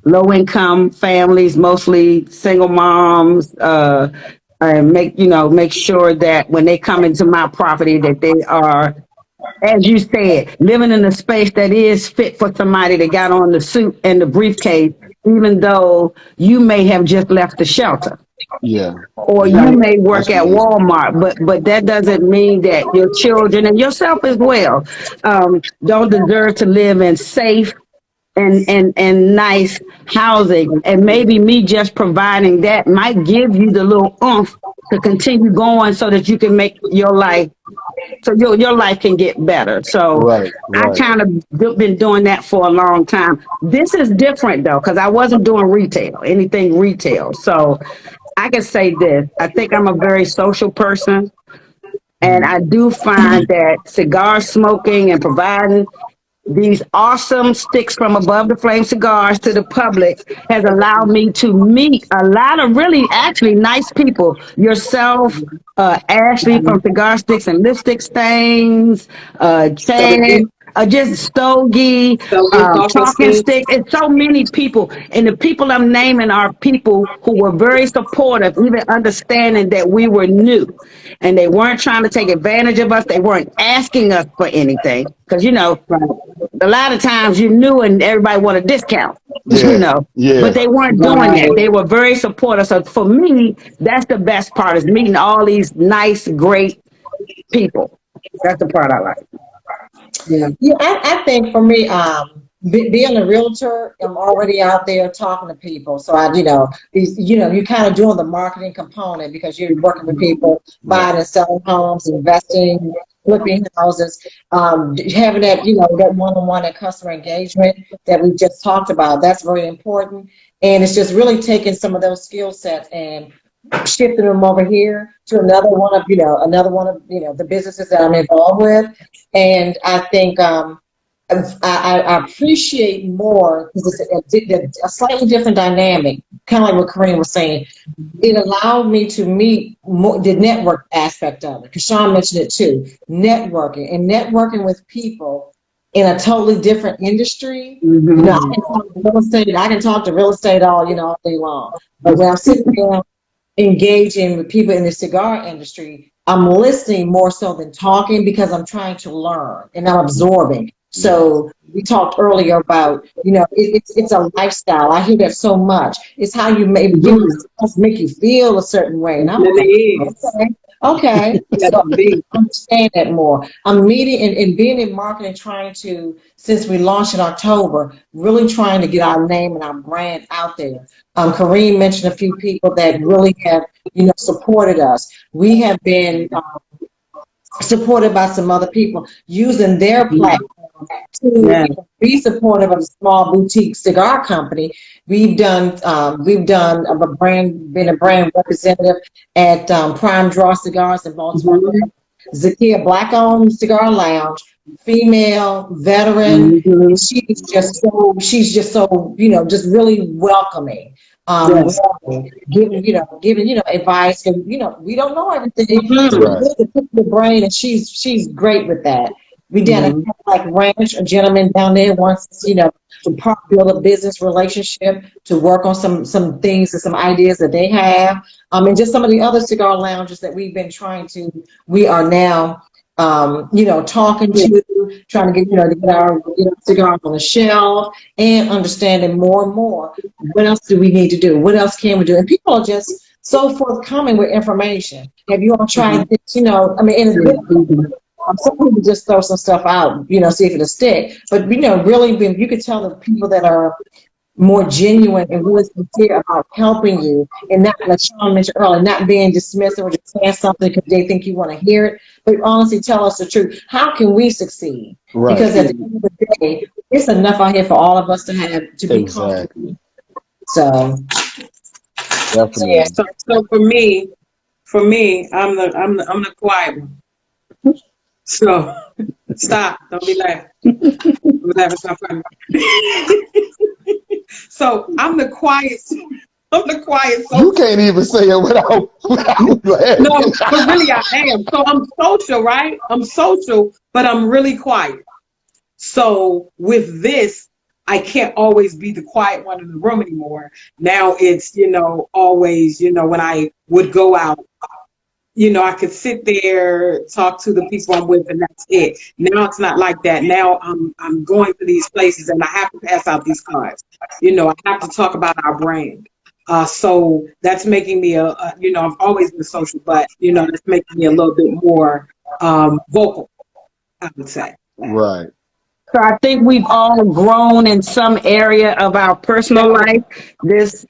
low-income families, mostly single moms, and make sure that when they come into my property that they are, as you said, living in a space that is fit for somebody that got on the suit and the briefcase, even though you may have just left the shelter.
Yeah.
Or you may work at Walmart, but that doesn't mean that your children and yourself as well don't deserve to live in safe, and nice housing, and maybe me just providing that might give you the little oomph to continue going so that you can make your life, so your life can get better. So
Right,
I
right.
kind of been doing that for a long time. This is different though, because I wasn't doing anything retail. So I can say this: I think I'm a very social person. And I do find that cigar smoking and providing these awesome sticks from Above the Flame Cigars to the public has allowed me to meet a lot of really actually nice people. Yourself, Ashley from Cigar Sticks and Lipstick Stains, Chad,
Stogie,
just Stogie,
Coffee
Talking
Stick.
Sticks. It's so many people. And the people I'm naming are people who were very supportive, even understanding that we were new. And they weren't trying to take advantage of us. They weren't asking us for anything. Because, a lot of times you knew and everybody wanted a discount,
Yeah,
but
yeah.
they weren't doing that. They were very supportive. So for me, that's the best part, is meeting all these nice, great people. That's the part I like.
Yeah, I think for me, being a realtor, I'm already out there talking to people. So you're kind of doing the marketing component because you're working with people, buying and selling homes, investing, flipping houses, having that, that one-on-one and customer engagement that we just talked about. That's very important. And it's just really taking some of those skill sets and shifting them over here to another one of the businesses that I'm involved with. And I think I appreciate more because it's a slightly different dynamic, kind of like what Karinne was saying. It allowed me to meet more, the network aspect of it, because Sean mentioned it too, networking with people in a totally different industry.
Mm-hmm.
I can talk to real estate all day long, but when I'm sitting down engaging with people in the cigar industry, I'm listening more so than talking because I'm trying to learn and I'm absorbing. So we talked earlier about, it's a lifestyle. I hear that so much. It's how you make you feel a certain way. And I'm like, okay. So I understand that more. I'm meeting and being in marketing, trying to, since we launched in October, really trying to get our name and our brand out there. Karinne mentioned a few people that really have, supported us. We have been supported by some other people using their platform to be supportive of a small boutique cigar company. We've been a brand representative at Prime Draw Cigars in Baltimore. Zakia Black-owned cigar lounge, female, veteran. She's just so, just really welcoming. Giving advice, and we don't know everything. Really to pick the brain, and she's great with that. We did a ranch, a gentleman down there wants to build a business relationship, to work on some things and some ideas that they have, and just some of the other cigar lounges that we've been we are now talking to, trying to get our cigars on the shelf, and understanding more and more what else do we need to do, what else can we do, and people are just so forthcoming with information. Have you all tried this? Some people just throw some stuff out, see if it'll stick. But really, you could tell the people that are more genuine and really sincere about helping you, and not, like Sean mentioned earlier, not being dismissive or just saying something because they think you want to hear it, but honestly tell us the truth. How can we succeed? Right. Because at the end of the day, it's enough out here for all of us to be comfortable. So,
definitely. So for me, I'm the quiet one. So stop! Don't be laughing. It's not funny. So I'm the quiet. Social.
You can't even say it without laughing.
No, but really I am. So I'm social, right? I'm social, but I'm really quiet. So with this, I can't always be the quiet one in the room anymore. Now it's, always, when I would go out, I could sit there, talk to the people I'm with, and that's it. Now it's not like that. Now I'm going to these places and I have to pass out these cards. I have to talk about our brand. So that's making me I've always been social, but that's making me a little bit more vocal, I would say.
Right.
So I think we've all grown in some area of our personal life. This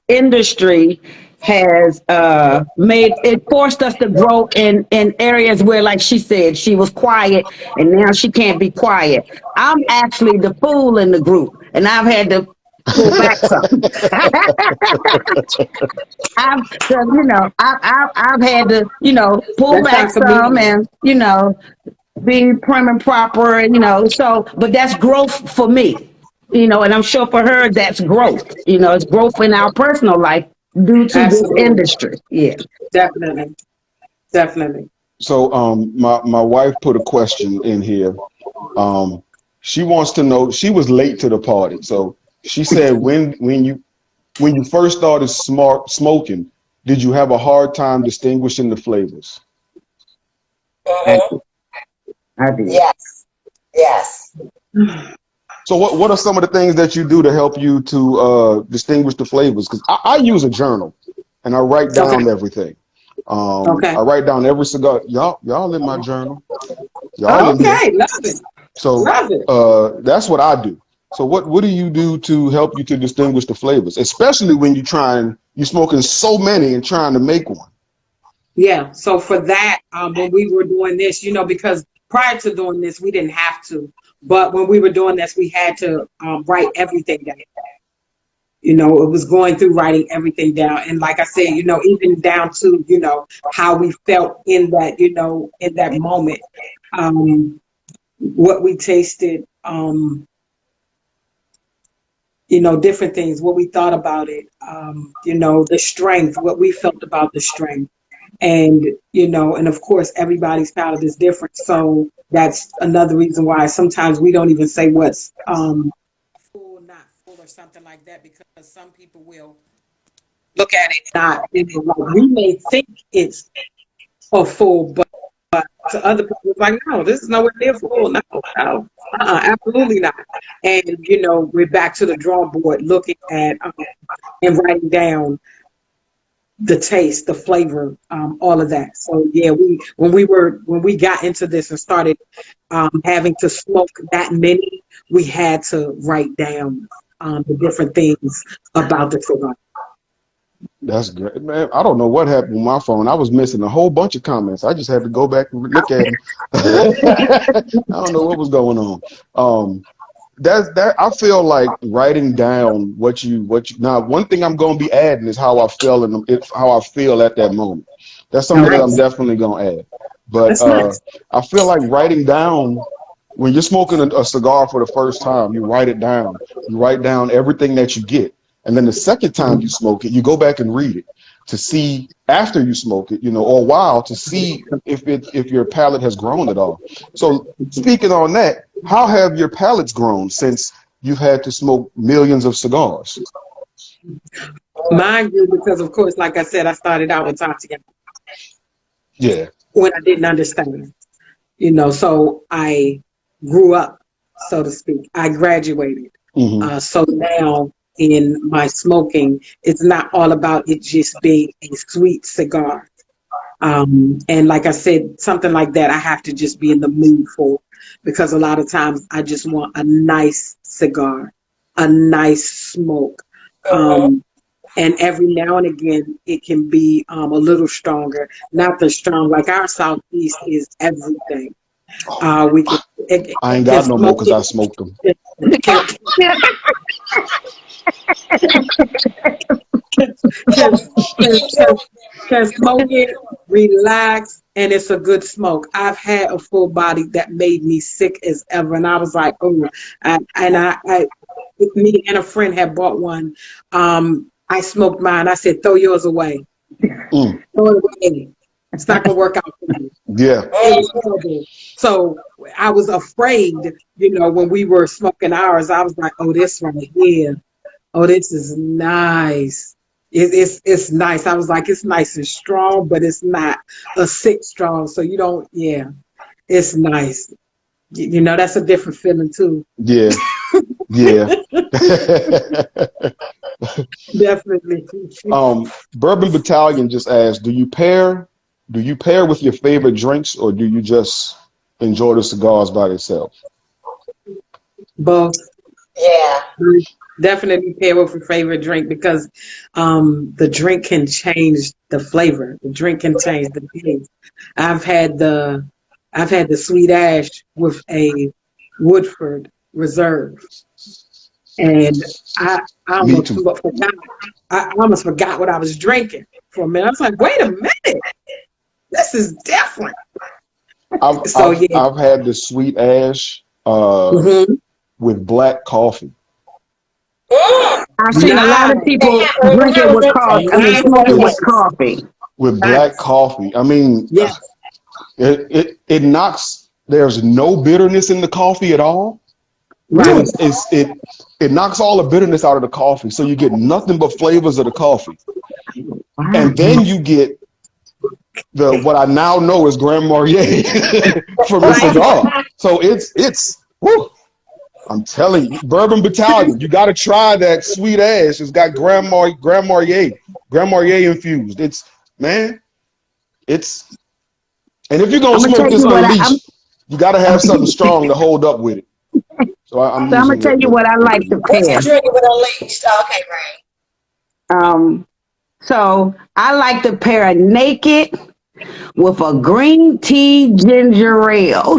industry has made it forced us to grow in areas where, like she said, she was quiet and now she can't be quiet. I'm actually the fool in the group, and I've had to pull back some. I've had to, pull
That's
back
not
some
comedian.
and, be prim and proper, and, so, but that's growth for me, and I'm sure for her, that's growth. It's growth in our personal life due to this
Absolutely.
industry. Yeah.
Definitely. Definitely.
So my wife put a question in here. She wants to know, she was late to the party. So she said when you first started smoking, did you have a hard time distinguishing the flavors?
I did.
Yes. Yes.
So what are some of the things that you do to help you to distinguish the flavors? Because I use a journal and I write down everything. I write down every cigar. Y'all in my journal. Y'all in here.
Okay, love it.
So
Love it.
that's what I do. So what do you do to help you to distinguish the flavors, especially when you're smoking so many and trying to make one?
Yeah. So for that, when we were doing this, because prior to doing this, we didn't have to. But when we were doing this, we had to write everything down. It was going through writing everything down. And like I said, even down to, how we felt in that, in that moment, what we tasted, different things, what we thought about it, the strength, what we felt about the strength. And, and of course, everybody's palate is different. So that's another reason why sometimes we don't even say what's full, not full, or something like that, because some people will look at it not, like we may think it's a full, but to other people, it's like, no, this is nowhere near full. No, absolutely not. And, we're back to the drawing board looking at and writing down the taste, the flavor, all of that. So yeah, when we got into this and started having to smoke that many, we had to write down the different things about the cigar.
That's great, man. I don't know what happened with my phone. I was missing a whole bunch of comments. I just had to go back and look at them. I don't know what was going on. I feel like writing down what you now. One thing I'm going to be adding is how I feel how I feel at that moment. That's something that I'm definitely going to add. But I feel like writing down, when you're smoking a cigar for the first time, you write it down. You write down everything that you get. And then the second time you smoke it, you go back and read it to see after you smoke it, or a while, to see if your palate has grown at all. So speaking on that, how have your palates grown since you've had to smoke millions of cigars?
Mine grew because, of course, like I said, I started out with Tatiana.
Yeah.
When I didn't understand, so I grew up, so to speak. I graduated.
Mm-hmm.
So now in my smoking, it's not all about it just being a sweet cigar. And like I said, something like that, I have to just be in the mood for, because a lot of times I just want a nice cigar, a nice smoke. And every now and again, it can be a little stronger, not the strong. Like our Southeast is everything. We can.
I ain't got no more because I smoked them.
Can smoke it, relax, and it's a good smoke. I've had a full body that made me sick as ever, and I was like, oh, me and a friend had bought one. I smoked mine. I said, throw yours away. Throw it away. It's not gonna work out for me.
Yeah.
So I was afraid, when we were smoking ours, I was like, oh, this right here. Oh, this is nice. It's nice. I was like, it's nice and strong, but it's not a sick strong. So you don't, it's nice. That's a different feeling too.
Yeah. Yeah.
Definitely.
Bourbon Battalion just asked, do you pair with your favorite drinks, or do you just enjoy the cigars by themselves?
Both.
Yeah.
Definitely pair with your favorite drink because the drink can change the flavor. The drink can change the taste. I've had the sweet ash with a Woodford Reserve, and I
Me
almost
too.
forgot. I almost forgot what I was drinking for a minute. I was like, "Wait a minute, this is different." So yeah.
I've had the sweet ash
Mhm.
with black coffee.
I've seen a lot of
Nice.
people drink it with coffee. I mean, smoke it with
Yes,
coffee.
with black
Nice.
coffee. I mean,
Yes.
it knocks. There's no bitterness in the coffee at all. So
Right.
it knocks all the bitterness out of the coffee. So you get nothing but flavors of the coffee, and
Wow.
then you get the what I now know is Grand Marnier from the
Right.
cigar. So it's. Whew, I'm telling you, Bourbon Battalion, you got to try that sweet ash. It's got Grand Marnier infused. And if you're gonna
I'm gonna
smoke
tell
this
you what
unleashed, you got to have something strong to hold up with it. So I'm
so I'm gonna
using
tell you what I like to
What's the
pair.
drink with Unleashed? Okay, right.
So I like to pair a naked with a green tea ginger ale.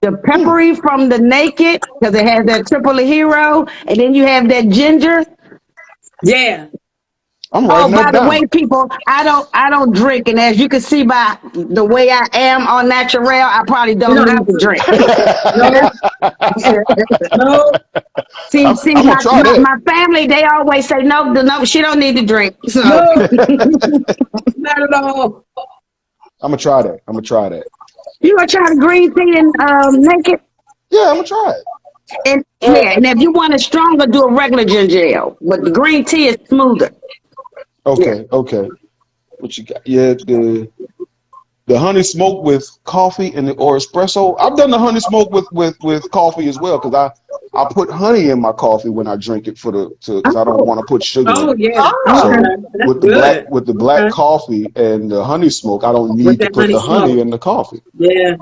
The peppery from the naked, because it has that triple hero, and then you have that ginger.
Yeah.
I'm
Oh,
writing
by
that
the way,
down.
people, I don't drink, and as you can see by the way I am on natural, I probably
You
don't
don't
need
have
to
to.
drink.
No. No.
See,
I'm gonna try that.
my family, they always say no, she don't need to drink. So
No. Not at all.
I'm gonna try that. I'm gonna try that.
you gonna try the green tea and naked,
Yeah, I'm gonna try it.
and yeah, and if you want it stronger, do a regular ginger ale, but the green tea is smoother. Yeah.
Okay. What you got? Yeah, the honey smoke with coffee or espresso. I've done the honey smoke with coffee as well because I put honey in my coffee when I drink it because I don't
Oh,
want to put sugar in
Oh
it.
yeah.
okay.
So
Okay. That's good.
with the black
Okay.
coffee and the honey smoke, I don't
With
need to
that
put
honey
the honey
smoke.
in the coffee.
Yeah.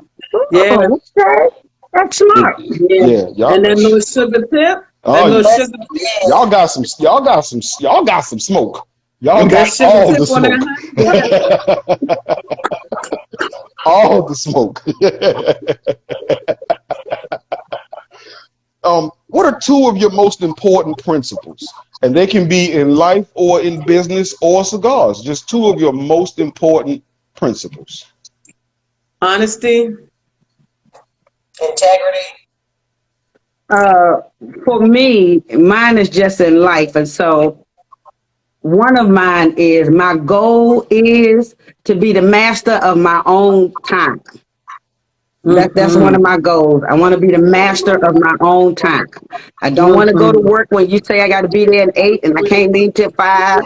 Yeah.
Oh, okay. That's
It,
smart.
Yeah.
yeah,
And
y'all.
that little sugar tip. That
Oh,
little
That's
sugar tip.
y'all got some smoke. Y'all
That
got
sugar
all
tip
the
on that
smoke.
honey. Yeah.
All the smoke. What are two of your most important principles? And they can be in life or in business or cigars. Just two of your most important principles.
Honesty.
integrity.
Uh, for me, mine is just in life, and so one of mine is my goal is to be the master of my own time. That's one of
Mm-hmm.
my goals. I want to be the master of my own time. I don't want to go to
Mm-hmm.
work when you say I got to be there at 8 and I can't leave till 5.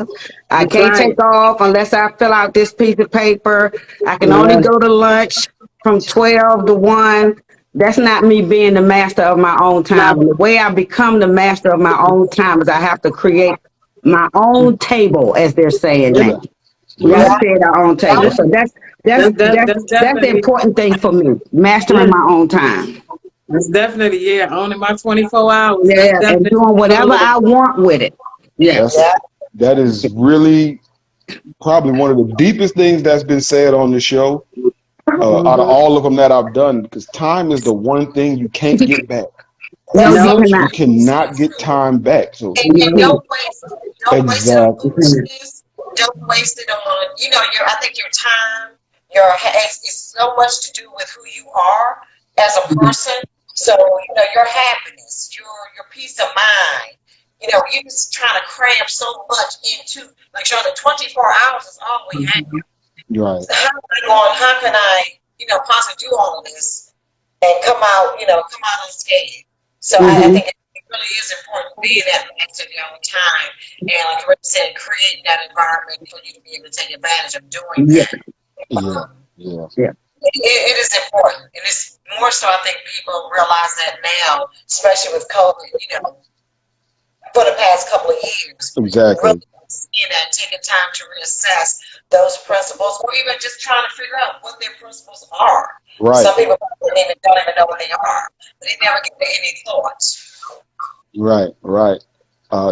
I
That's
can't
right.
take off unless I fill out this piece of paper. I can only
Yeah.
go to lunch from 12 to 1. That's not me being the master of my own time.
No.
The way I become the master of my own time is I have to create my own table, as they're saying now.
Yeah,
We got
yeah,
to create our own table.
Yeah.
So that's
That's
that's the
definitely.
important thing for me, mastering
Yeah.
my own time.
That's definitely. Yeah. Owning my 24 hours. That's
Yeah, and
definitely.
doing whatever I want with it. Yeah.
that's that is really probably one of the deepest things that's been said on the show. Out of
Mm-hmm.
all of them that I've done, because time is the one thing you can't get back.
No,
That's
you
No.
You
cannot.
cannot get time back. So
and
You
don't waste it on
exactly,
can't.
foolishness. Don't waste it on I think your time, it's so much to do with who you are as a person. So your happiness, your peace of mind. You just trying to cram so much into like the 24 hours is all we have.
you're right.
So how can I possibly do all of this and come out unscathed? So I think it really is important being that master of your own time and like Rick said, creating that environment for you to be able to take advantage of doing
Yeah,
that.
Yeah, yeah,
yeah.
It is important. And it's more so I think people realize that now, especially with COVID, for the past couple of years.
exactly.
Really seeing that, taking time to reassess those principles, or even just trying to figure out what their principles are.
Right.
Some people don't even know what they are. They never give it any thought.
Right.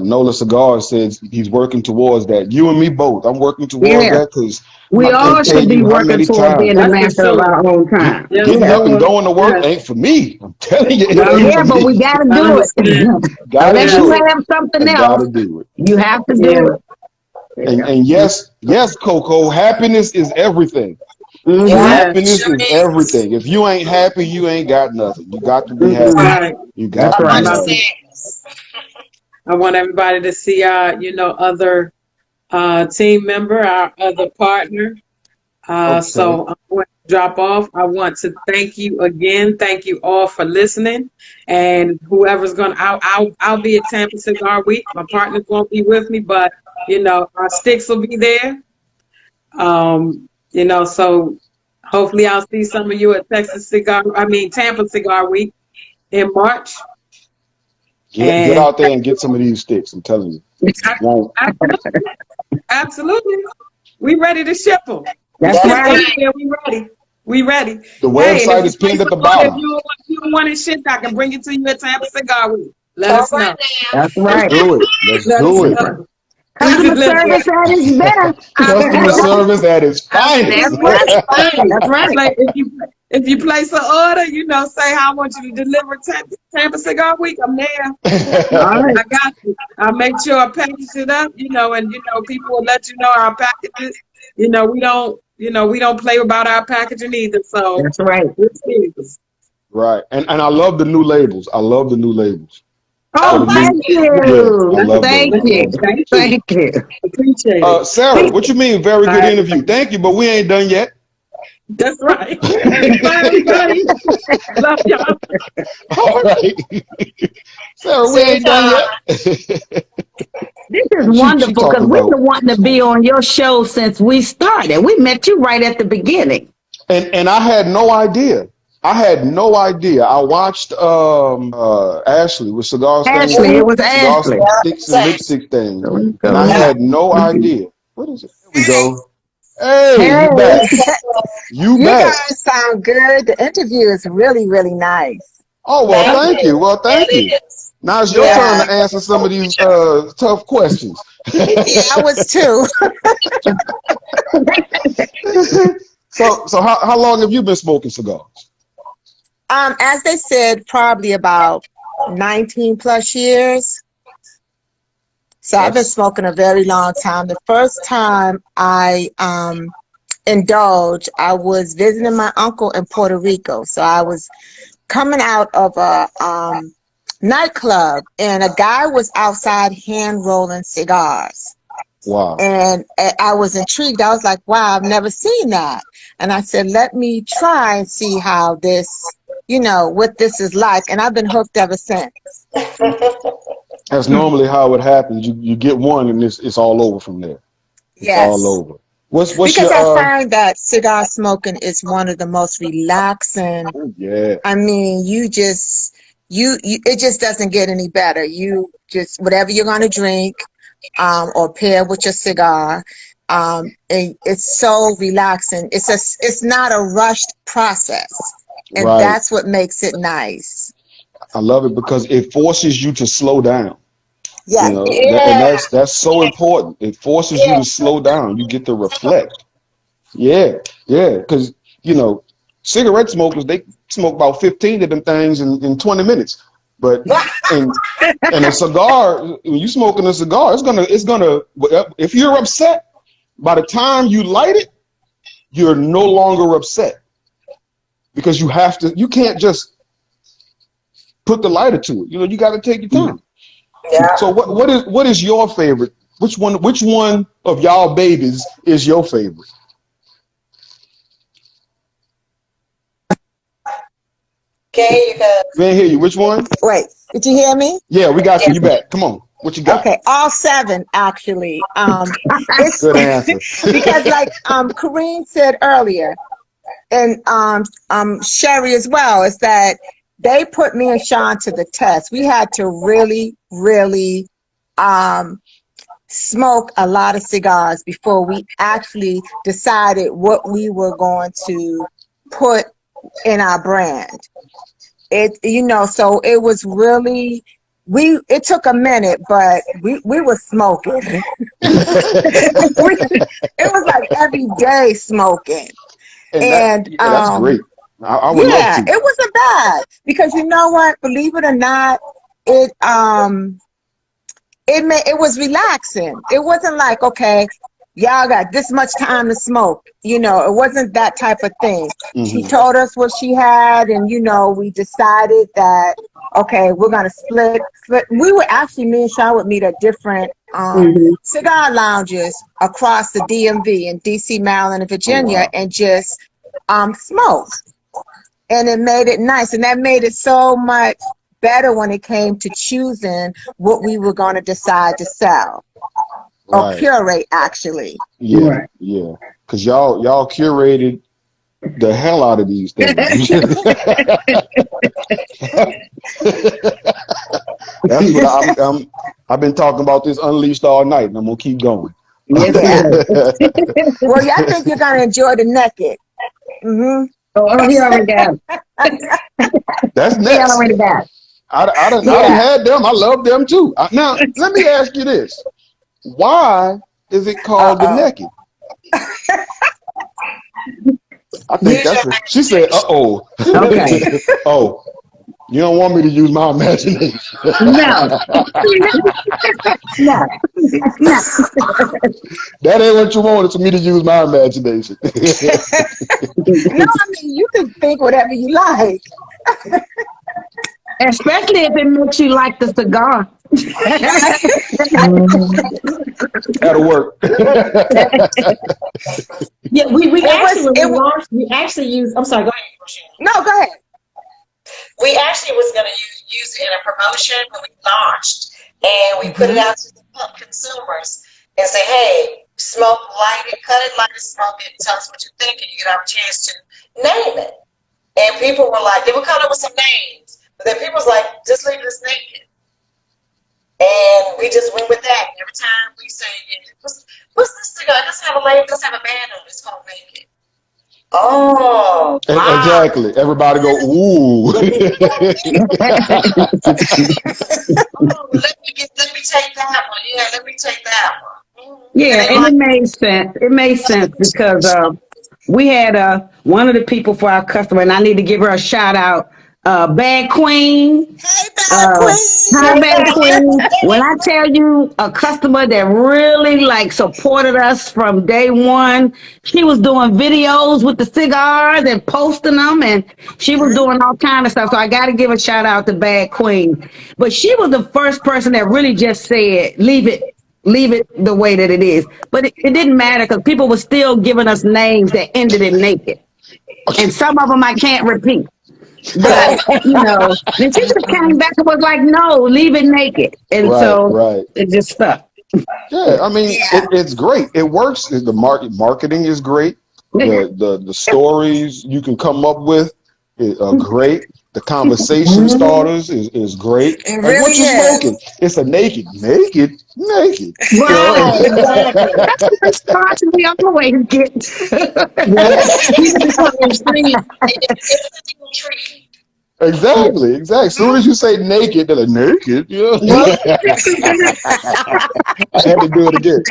Nola Cigar says he's working towards that. You and me both. I'm working towards
Yeah.
that because
We
I
all
can't tell
should be
you how
working
many
toward being the
times
That's for
master of
sure.
our own time.
Yes,
getting up and
Lord.
going to work
Yes.
ain't for me. I'm telling you, it
No.
ain't
Yeah,
for
but
me.
we gotta
I
do
understand.
it.
Gotta
Unless
Yes.
you
do it.
have
I
something
gotta
else,
do it.
you have to
Yeah.
do it. Yeah.
And yes, Coco, happiness is everything.
Mm-hmm.
Yes.
Happiness
Sure
is
is.
everything. If you ain't happy, you ain't got nothing. You got to be
That's
happy.
Mm-mm.
right.
You
That's
got to be
right.
About to-
happy.
Understands.
I want everybody to see our, other team member, our other partner.
Okay.
So I'm going to drop off. I want to thank you again. Thank you all for listening. And whoever's going to, I'll be at Tampa Cigar Week. My partners won't be with me, but our sticks will be there. So hopefully I'll see some of you at Tampa Cigar Week in March.
Get
And
out there and get some of these sticks. I'm telling you. Won't.
absolutely, absolutely, we ready to ship them.
That's
Ship
right.
anywhere. We ready.
The
Hey, and
website is pinned at the
if
bottom.
you don't want it shipped, I can bring it to you at Tampa Cigar Week. Let
All
us know.
right now.
That's
Let's
right.
do it. Let's
Let us
do it.
That's right.
know.
Customer
Listen,
service at its best.
Customer service at its finest.
That's right.
hey,
That's right.
if you place an order, say how I want you to deliver Tampa Cigar Week. I'm there.
All right.
I got you. I'll make sure I package it up, and people will let you know our packages. We don't play about our packaging either. So
That's right.
we're serious.
Right. And I love the new labels. I love the new labels. For
Oh,
the
Oh,
thank
new, yeah, I
you.
love
Thank
those. I
you.
love those.
thank you.
Thank you.
Appreciate it.
Sarah, what you mean? Very good
Bye.
interview. Thank you, but we ain't done yet.
That's right. Bye, everybody. Love y'all.
All right. Sarah, we ain't done yet.
This is
she
wonderful because
talking
we've
about,
been wanting to be on your show since we started. We met you right at the beginning.
and I had no idea. I watched Ashley with Cigar
Ashley,
Stand,
it was
Cigar
Ashley.
Sticks and Lipstick thing,
There we
and
go.
I
Yeah.
had no idea. What is it? There we go. Hey,
Hey,
you back? You
You
back?
guys sound good. The interview is really, really nice.
Oh, well, thank you. Well, thank
It
you.
is.
Now it's your turn
Yeah,
to answer some of these tough questions.
yeah, I was too.
So how long have you been smoking cigars?
As they said, probably about 19 plus years. So I've been
That's
smoking a very long time. The first time I indulged, I was visiting my uncle in Puerto Rico. So I was coming out of a nightclub, and a guy was outside hand rolling cigars.
wow.
And I was intrigued. I was like, wow, I've never seen that. And I said, let me try and see how this, what this is like. And I've been hooked ever since.
That's normally how it happens. You get one and it's all over from there. It's all
Yes.
over. What's
Because
your
I find that cigar smoking is one of the most relaxing.
yeah.
I mean, you it just doesn't get any better. You just, whatever you're going to drink, or pair with your cigar. And it's so relaxing. It's not a rushed process. And
Right.
that's what makes it nice.
I love it because it forces you to slow down.
Yeah.
And that's so important. It forces you to slow down. You get to reflect. Yeah. Because cigarette smokers, they smoke about 15 of them things in 20 minutes. But and a cigar, when you smoking a cigar, it's gonna if you're upset, by the time you light it, you're no longer upset. Because you can't just put the lighter to it. You got to take your time.
Yeah.
So what is your favorite? Which one of y'all babies is your favorite?
Okay, because
We ain't hear you. Which one?
Wait, did you hear me?
Yeah, we got you. You back. Come on. What you got?
Okay, all 7 actually. It's
Good answer.
because like Karinne said earlier, and Sherri as well, is that they put me and Sean to the test. We had to really, really smoke a lot of cigars before we actually decided what we were going to put in our brand. So it was really, it took a minute, but we were smoking. It was like every day smoking. And
that's great. I would love to.
It wasn't bad because you know what? Believe it or not, it was relaxing. It wasn't like, okay, y'all got this much time to smoke. It wasn't that type of thing. Mm-hmm. She told us what she had, and we decided that, okay, we're gonna split. We would actually, me and Sean would meet at different cigar lounges across the DMV in DC, Maryland, and Virginia, and just smoke. And it made it nice, and that made it so much better when it came to choosing what we were going to decide to sell or curate, actually.
Yeah, because y'all curated the hell out of these things. That's what I've been talking about this Unleashed all night, and I'm gonna keep going.
Well, I think you're gonna enjoy the naked. Mm-hmm.
Oh, he already got it.
That's next.
He already got it.
I done had them. I love them too. Now, let me ask you this. Why is it called the naked? I think she said, uh-oh.
Okay.
Oh, you don't want me to use my imagination.
No. No.
That ain't what you wanted, to me to use my imagination.
No, you can think whatever you like.
Especially if it makes you like the cigar.
That'll work.
Yeah, we actually use. I'm sorry. Go ahead, Rochelle.
No, go ahead.
We actually was going to use it in a promotion when we launched, and we put it out to the consumers and say, hey, smoke, light it, cut it, light it, smoke it, tell us what you think, and you get our chance to name it. And people were like, they would come up with some names, but then people was like, just leave this naked. And we just went with that. And every time we say, what's this cigar? It doesn't have a label, it doesn't have a band on it, it's called Naked. Oh, wow.
Exactly. Everybody go, ooh.
Let me take that one. Yeah, let me take that one.
Yeah, and it made sense. It made sense because we had one of the people for our customer, and I need to give her a shout out. Bad Queen.
Hey, Bad Queen.
Hi, Bad Queen. When I tell you a customer that really supported us from day one, she was doing videos with the cigars and posting them, and she was doing all kind of stuff. So I got to give a shout out to Bad Queen. But she was the first person that really just said, leave it the way that it is. But it didn't matter because people were still giving us names that ended in naked. And some of them I can't repeat. But, then she just came back and was like, no, leave it naked. And it just stuck.
Yeah, I mean, it's great. It works. The marketing is great. The stories you can come up with are great. The conversation starters is great.
It
Like,
really
what you
is.
smoking? It's a naked.
Right, exactly. That's the response we always get.
Exactly. As soon as you say naked, they're like, naked? Yeah. I had to do it again.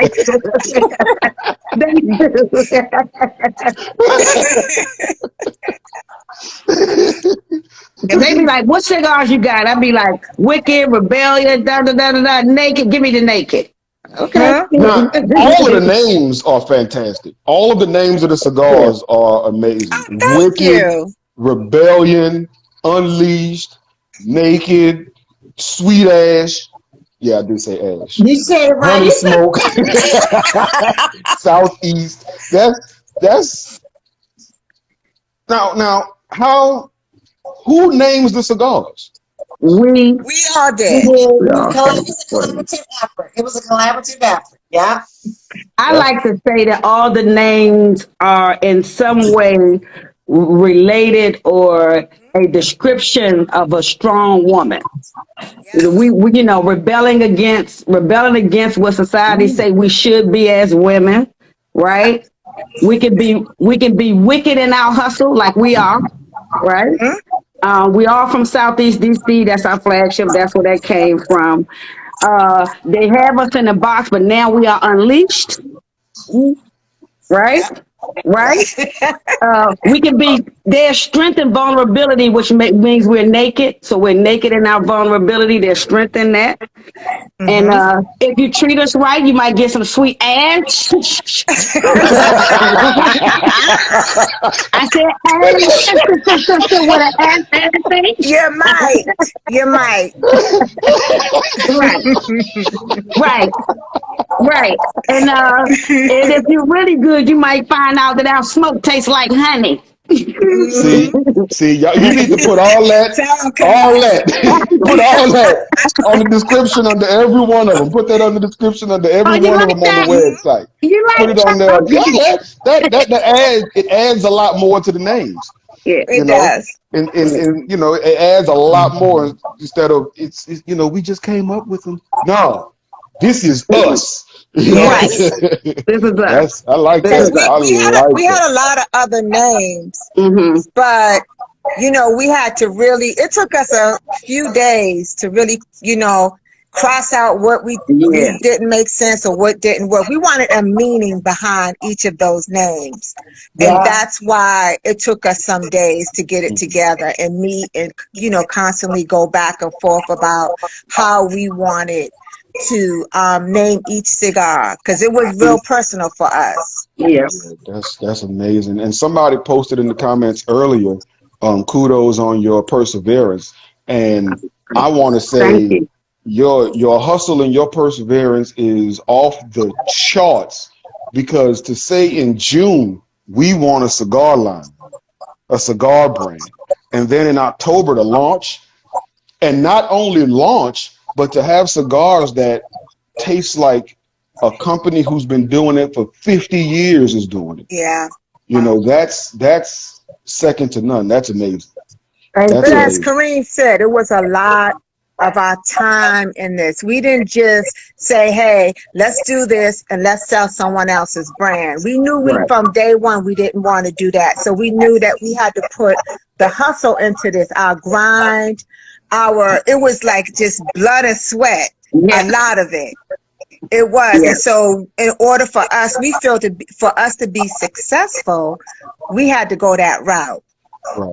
And they be like, what cigars you got? I'd be like, Wicked, Rebellion, naked. Give me the naked. Okay.
Now, all of the names are fantastic. All of the names of the cigars are amazing.
Thank you.
Rebellion, Unleashed, Naked, Sweet Ash. Yeah, I did say ash.
You said it right.
Honey Smoke. Southeast. That's now who names the cigars?
We
all did.
It was a collaborative effort. Yeah.
I like to say that all the names are in some way related or a description of a strong woman. We rebelling against what society say we should be as women, right? We can be wicked in our hustle like we are, right? We are from Southeast DC. That's our flagship. That's where that came from. They have us in a box, but now we are unleashed. Right? Right? We can be, there's strength and vulnerability, which means we're naked. So we're naked in our vulnerability. There's strength in that. And if you treat us right, you might get some sweet ass. I said ass with an ass thing.
You might. You might.
Right. And if you're really good, you might find out that our smoke tastes like honey.
See, y'all, you need to put all that, put all that on the description under every one of them. Put that on the description under every one of them on the website.
You like
put it on there. Yeah, it adds a lot more to the names.
Yeah,
it does.
And you know, it adds a lot more instead of it's you know, we just came up with them. No, this is us.
Right. This is us.
I like that.
We had a lot of other names, but you know, we had to really. It took us a few days to really, you know, cross out what we didn't make sense or what didn't work. We wanted a meaning behind each of those names, and that's why it took us some days to get it together and meet and, you know, constantly go back and forth about how we wanted to name each cigar, because it was real personal for us.
That's amazing. And somebody posted in the comments earlier, kudos on your perseverance. And I want to say your hustle and your perseverance is off the charts, because to say in June we want a cigar line, a cigar brand, and then in October to launch, and not only launch, but to have cigars that taste like a company who's been doing it for 50 years is doing it.
Yeah.
You know, that's second to none. That's amazing.
But as Karinne said, it was a lot of our time in this. We didn't just say, hey, let's do this and let's sell someone else's brand. We knew from day one we didn't want to do that. So we knew that we had to put the hustle into this, our grind, it was like just blood and sweat, a lot of it. It was. And so in order for us, we felt for us to be successful, we had to go that route.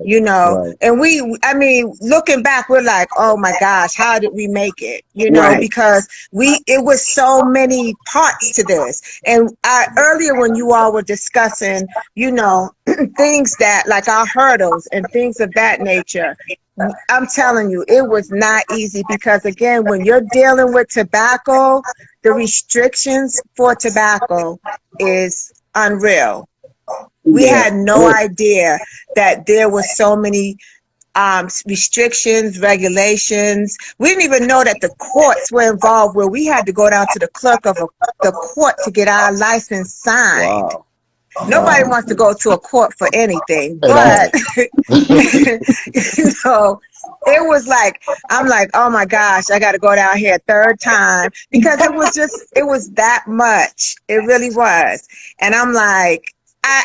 You know, and I mean, looking back, we're like, oh my gosh, how did we make it? You know, because it was so many parts to this. And earlier when you all were discussing, you know, things that like our hurdles and things of that nature, I'm telling you, it was not easy, because again, when you're dealing with tobacco, the restrictions for tobacco is unreal. We had no idea that there were so many restrictions, regulations. We didn't even know that the courts were involved, where we had to go down to the clerk of the court to get our license signed. Nobody wants to go to a court for anything, but you know, it was like, I'm like, oh my gosh, I got to go down here a third time, because it was that much. It really was. And I'm like,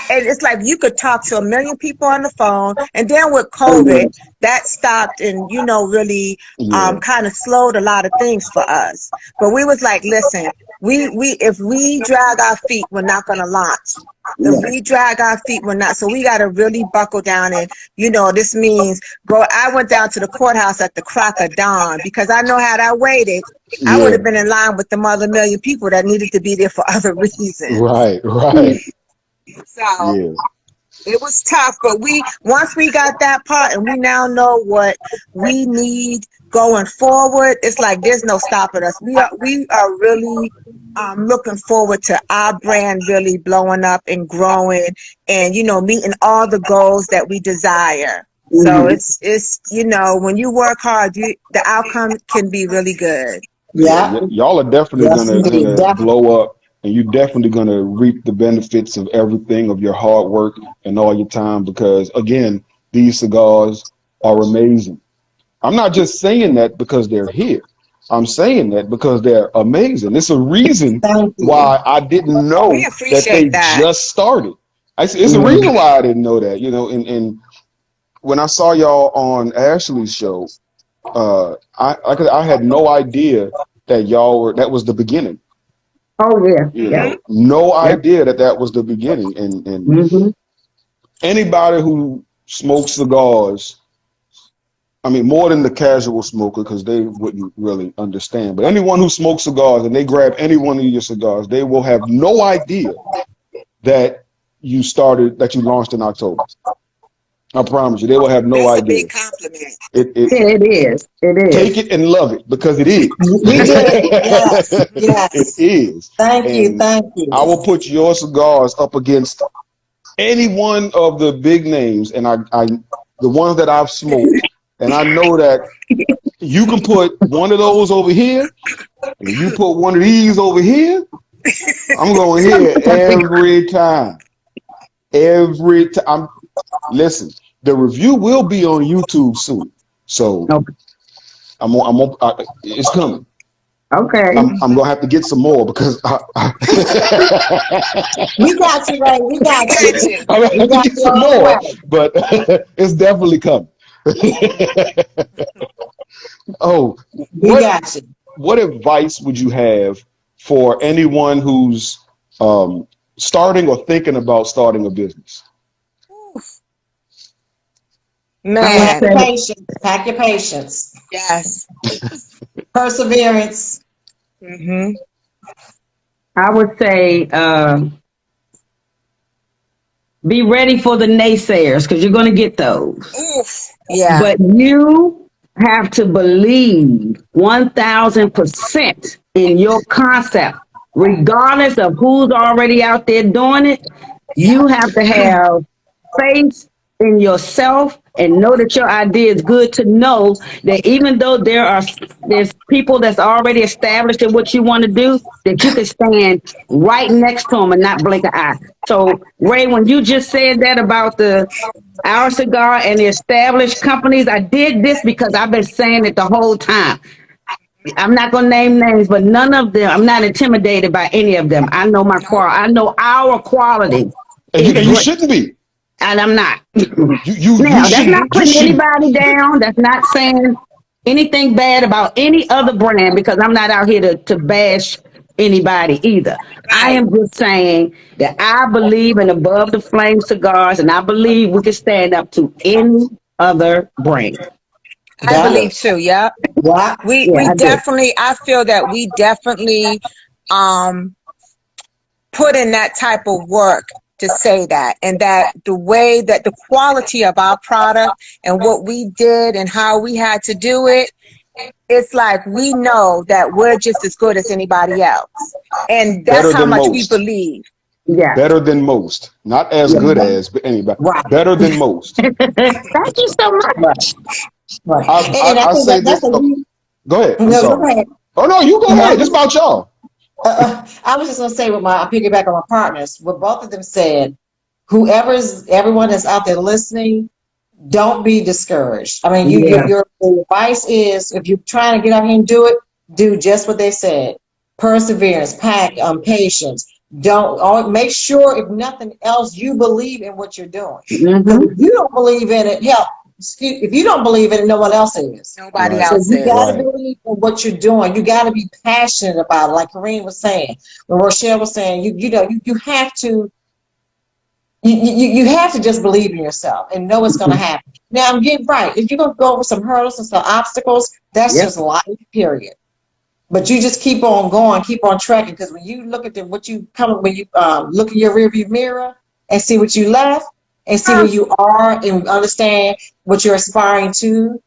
and it's like you could talk to 1 million people on the phone, and then with COVID, that stopped and, you know, really kind of slowed a lot of things for us. But we was like, listen, if we drag our feet, we're not going to launch. If we drag our feet, we're not. So we got to really buckle down, and, you know, this means I went down to the courthouse at the crack of dawn, because I know had I waited, I would have been in line with the other 1 million people that needed to be there for other reasons.
Right.
So it was tough, but once we got that part, and we now know what we need going forward, it's like there's no stopping us. We are really looking forward to our brand really blowing up and growing, and, you know, meeting all the goals that we desire. So it's you know, when you work hard, the outcome can be really good.
Y'all are definitely gonna blow up. And you're definitely going to reap the benefits of everything, of your hard work and all your time, because, again, these cigars are amazing. I'm not just saying that because they're here. I'm saying that because they're amazing. It's a reason why I didn't know that they just started. It's a reason why I didn't know that, you know, and when I saw y'all on Ashley's show, I had no idea that y'all were, that was the beginning.
Oh yeah,
You
yeah.
know, no idea that was the beginning. And
Mm-hmm.
anybody who smokes cigars, I mean, more than the casual smoker, because they wouldn't really understand, but anyone who smokes cigars and they grab any one of your cigars, they will have no idea that you launched in October. I promise you, they will have no
That's
idea.
a big compliment.
It is.
Take it and love it, because it is.
We did. Yes. Yes.
It is.
Thank you.
And
Thank you.
I will put your cigars up against any one of the big names, and the ones that I've smoked, and I know that you can put one of those over here, and you put one of these over here, I'm going here every time. Every time. Listen, the review will be on YouTube soon, so
Okay.
it's coming.
Okay.
I'm gonna have to get some more because
We got you, Ray. We got you.
I'm gonna have to get some more, but it's definitely coming. Oh,
We got you.
what advice would you have for anyone who's starting or thinking about starting a business?
Pack
Man,
your patience. Pack your patience.
yes.
Perseverance.
Mm-hmm.
I would say be ready for the naysayers, because you're going to get those.
Oof. Yeah.
But you have to believe 1,000% in your concept, regardless of who's already out there doing it. You have to have faith in yourself and know that your idea is good, to know that even though there's people that's already established in what you want to do, that you can stand right next to them and not blink an eye. So Ray, when you just said that about our cigar and the established companies, I did this because I've been saying it the whole time. I'm not going to name names, but none of them, I'm not intimidated by any of them. I know my quality. I know our quality.
And you shouldn't be.
And I'm not.
You
Now, that's
shouldn't.
not putting anybody down. That's not saying anything bad about any other brand, because I'm not out here to bash anybody either. I am just saying that I believe in Above the Flame Cigars, and I believe we can stand up to any other brand.
I believe too. Yeah.
Yeah.
We definitely, I feel that we definitely put in that type of work to say that, and that the way that the quality of our product and what we did and how we had to do it, it's like we know that we're just as good as anybody else, and that's how much we believe.
Yeah,
better than most, not as good as, but anybody.
Right.
Better than most.
Thank you so much.
Right.
I say this. Go ahead. I'm
No,
sorry.
go ahead.
Oh no, you go ahead. It's about y'all.
I was just gonna say, I piggyback on my partners. What both of them said. Everyone that's out there listening, don't be discouraged. I mean, your advice is, if you're trying to get out here and do it, do just what they said. Perseverance, patience. Make sure, if nothing else, you believe in what you're doing.
Mm-hmm.
If you don't believe in it, if you don't believe in it, no one else is.
Nobody else
So you
is.
got to believe in what you're doing. You got to be passionate about it, like Karinne was saying. When Rochelle was saying, you have to. You have to just believe in yourself and know it's going to happen. Now, I'm getting right. If you're going to go over some hurdles and some obstacles, that's just life, period. But you just keep on going, keep on tracking, because when you look at when you look in your rearview mirror and see what you left and see where you are and understand what you're aspiring to,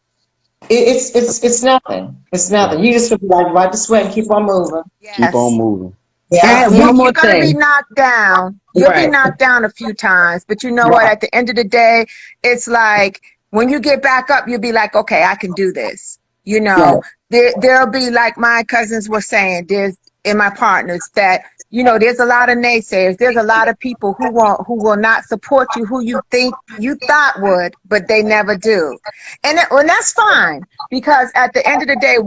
it's nothing. It's nothing. You just wipe the sweat and keep on moving.
Yes.
Keep on moving.
Yeah.
One more
You're going to
thing.
be knocked down. You'll be knocked down a few times. But you know what? At the end of the day, it's like when you get back up, you'll be like, okay, I can do this. You know, there'll be, like my cousins were saying, and my partners, that, there's a lot of naysayers. There's a lot of people who will not support you, who you think you thought would, but they never do. And that's fine, because at the end of the day,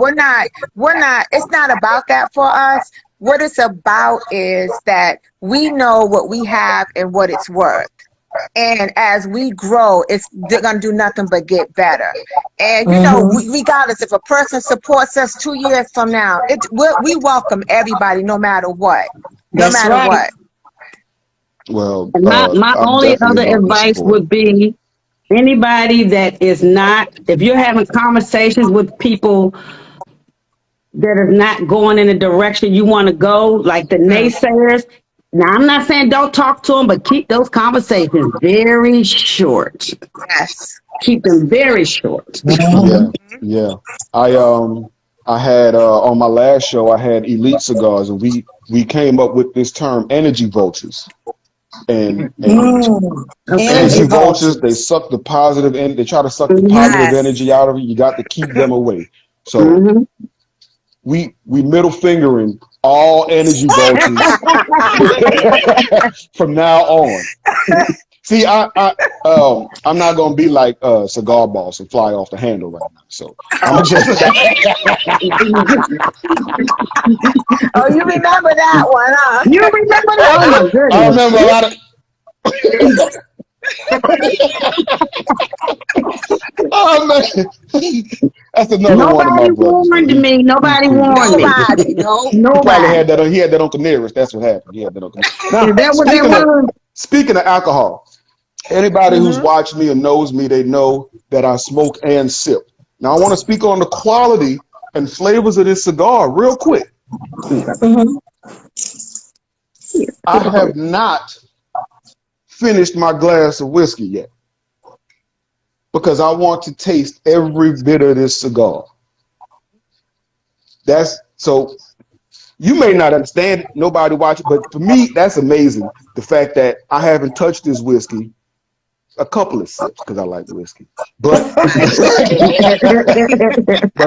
it's not about that for us. What it's about is that we know what we have and what it's worth. And as we grow, they're going to do nothing but get better. And, you know, regardless, if a person supports us 2 years from now, we welcome everybody no matter what. No
That's
matter
right.
what.
Well,
My
I'm
only
definitely
other
about the
advice
support.
would be anybody that is not, if you're having conversations with people that are not going in the direction you want to go, like the naysayers. Now, I'm not saying don't talk to them, but keep those conversations very short.
Yes.
Keep them very short.
Yeah, yeah. I had on my last show I had Elite Cigars, and we came up with this term energy vultures. And energy vultures, they suck the positive and they try to suck the positive energy out of you. You got to keep them away. So we middle fingering all energy vultures from now on. See, I'm not gonna be like Cigar Boss and fly off the handle right now. So I'm just.
Oh, you remember that one, huh?
You remember that? Oh my goodness!
I remember a lot of. Oh man, that's another one of my
Nobody
brothers.
warned me. Nobody warned me.
Nobody. No.
He probably
Nobody.
had that. He had that Uncle Nearest. That's what happened. He had that Uncle Nearest. Now,
Is that what they were?
speaking of alcohol, anybody who's watched me or knows me, they know that I smoke and sip. Now, I want to speak on the quality and flavors of this cigar real quick. I have not finished my glass of whiskey yet because I want to taste every bit of this cigar. That's so. You may not understand it, nobody watching, but for me, that's amazing. The fact that I haven't touched this whiskey, a couple of sips because I like whiskey, but but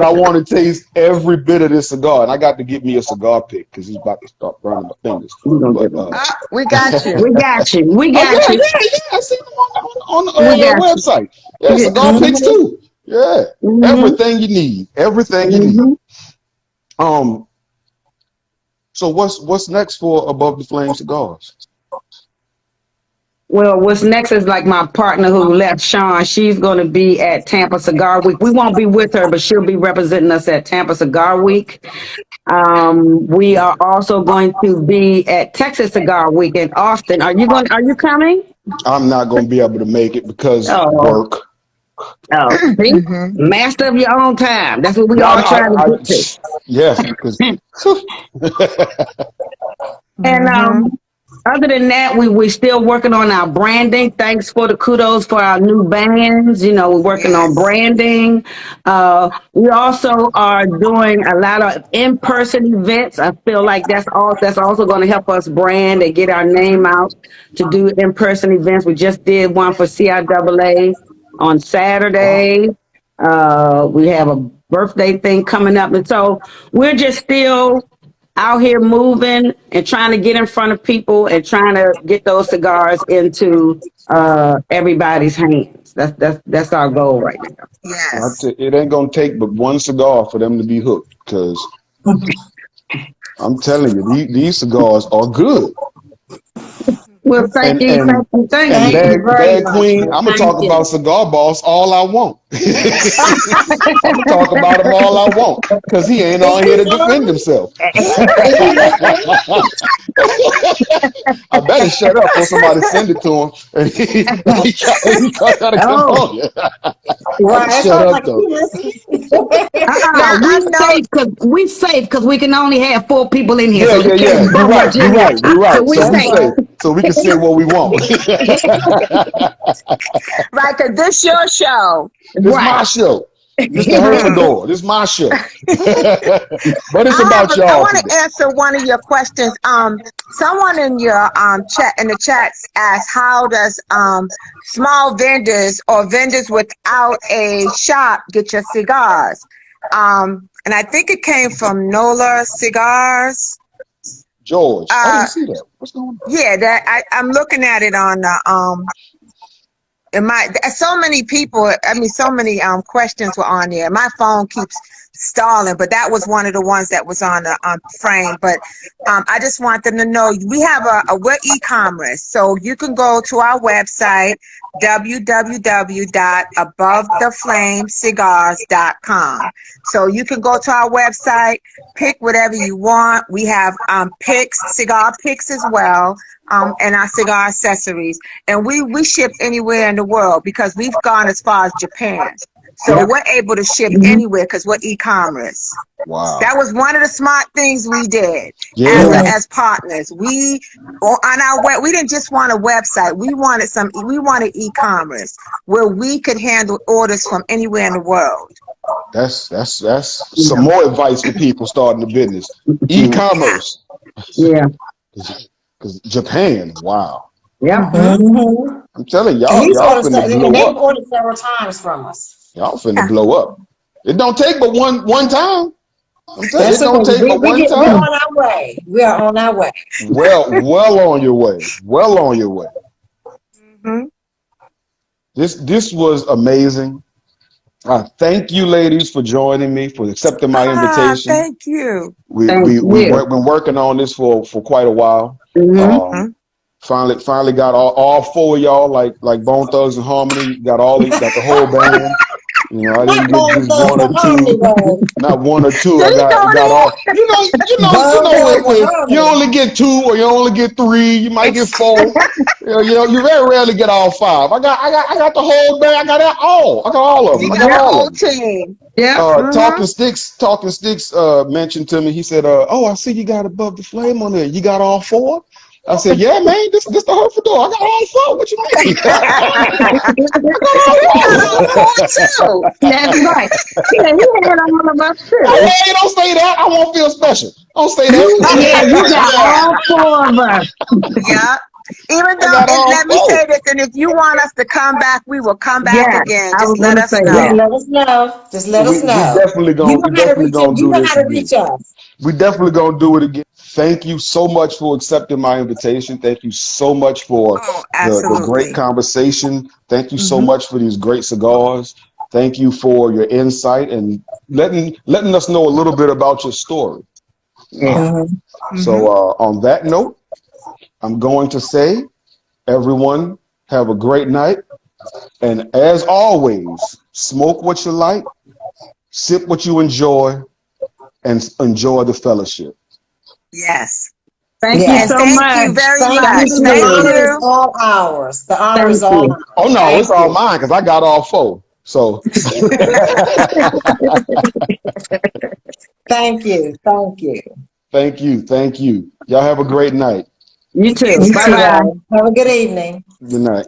I want to taste every bit of this cigar, and I got to get me a cigar pick because he's about to start burning my fingers. But,
we got you.
We got you. We got you.
I see them on the
We got you.
website. Yeah, cigar picks too. Yeah, everything you need. Everything you need. So what's next for Above the Flame Cigars?
Well, what's next is like my partner who left, Sean. She's going to be at Tampa Cigar Week. We won't be with her, but she'll be representing us at Tampa Cigar Week. We are also going to be at Texas Cigar Week in Austin. Are you coming?
I'm not going to be able to make it because work.
Oh, see? Master of your own time. That's what we all trying to get to.
Yeah.
And other than that, we're still working on our branding. Thanks for the kudos for our new bands. You know, we're working on branding. We also are doing a lot of in-person events. I feel like that's also going to help us brand and get our name out to do in-person events. We just did one for CIAA on Saturday. We have a birthday thing coming up. And so we're just still out here moving and trying to get in front of people and trying to get those cigars into everybody's hands. That's our goal right now.
Yes.
It ain't going to take but one cigar for them to be hooked because I'm telling you, these cigars are good.
Well, thank you.
Bad Queen, I'm going to talk about Cigar Boss all I want. I'm going to talk about him all I want because he ain't on here to defend himself. I better shut up before somebody send it to him. And he got to come on. Shut up, though.
We safe because we can only have 4 people in here.
Yeah. You're right.
So we safe.
So we can say what we want.
Right, because this your show.
This my show. This the Herfador. This my show. But it's about y'all.
I want to answer one of your questions. Someone in your the chats asked, how does small vendors or vendors without a shop get your cigars? And I think it came from Nola Cigars.
George, I didn't see that. What's going on?
Yeah, I'm looking at it on the so many people. I mean, so many questions were on there. My phone keeps stalling, but that was one of the ones that was on the frame. But I just want them to know we have we're e-commerce, so you can go to our website www.abovetheflamecigars.com. So you can go to our website, pick whatever you want. We have picks, cigar picks as well, and our cigar accessories. And we ship anywhere in the world because we've gone as far as Japan. So we're able to ship anywhere because we're e-commerce.
Wow.
That was one of the smart things we did as partners. We on our web, we didn't just want a website. We wanted e-commerce where we could handle orders from anywhere in the world.
That's some more advice for people starting a business. E-commerce.
Yeah.
Because Japan, wow.
Yeah.
I'm telling y'all,
And
y'all finna
they've
blow up.
ordered several times from us.
Y'all finna blow up. It don't take but one time. I'm telling you, it don't take but one time.
We're on our way. We are on our way.
Well on your way. Well on your way. This was amazing. Thank you, ladies, for joining me, for accepting my invitation.
Thank you.
We've been working on this for quite a while. Finally got all four of y'all, like Bone Thugs and Harmony. Got the whole band. You know, I didn't get just one or two, not one or two. I got all. You only get two or you only get three. You might get four. You very rarely get all five. I got the whole band. I got all of them. I got all of them.
Team.
Yeah.
Talking Sticks mentioned to me. He said, "Oh, I see you got Above the Flame on there. You got all four?" I said, "Yeah, man, this the Herfador. I got all four. What you mean?"
That's right. Yeah, you had all of us too.
Hey, don't say that. I won't feel special. Don't say that.
Yeah, you got all four of us.
Yeah. Even though, let me say this, and if you want us to come back, we will come back again. Just let us know.
Let us know. Just let us know.
We definitely gonna do this again. We definitely gonna do it again. Thank you so much for accepting my invitation. Thank you so much for the great conversation. Thank you so much for these great cigars. Thank you for your insight and letting us know a little bit about your story. So on that note, I'm going to say, everyone, have a great night. And as always, smoke what you like, sip what you enjoy, and enjoy the fellowship.
Yes.
Thank you so much.
Thank you very much.
Thank you. The honor is all ours. The honor is all ours.
Oh, no, it's all mine because I got all four. So.
Thank you. Thank you.
Thank you. Thank you. Y'all have a great night.
You too. Bye-bye.
Have a good evening.
Good night.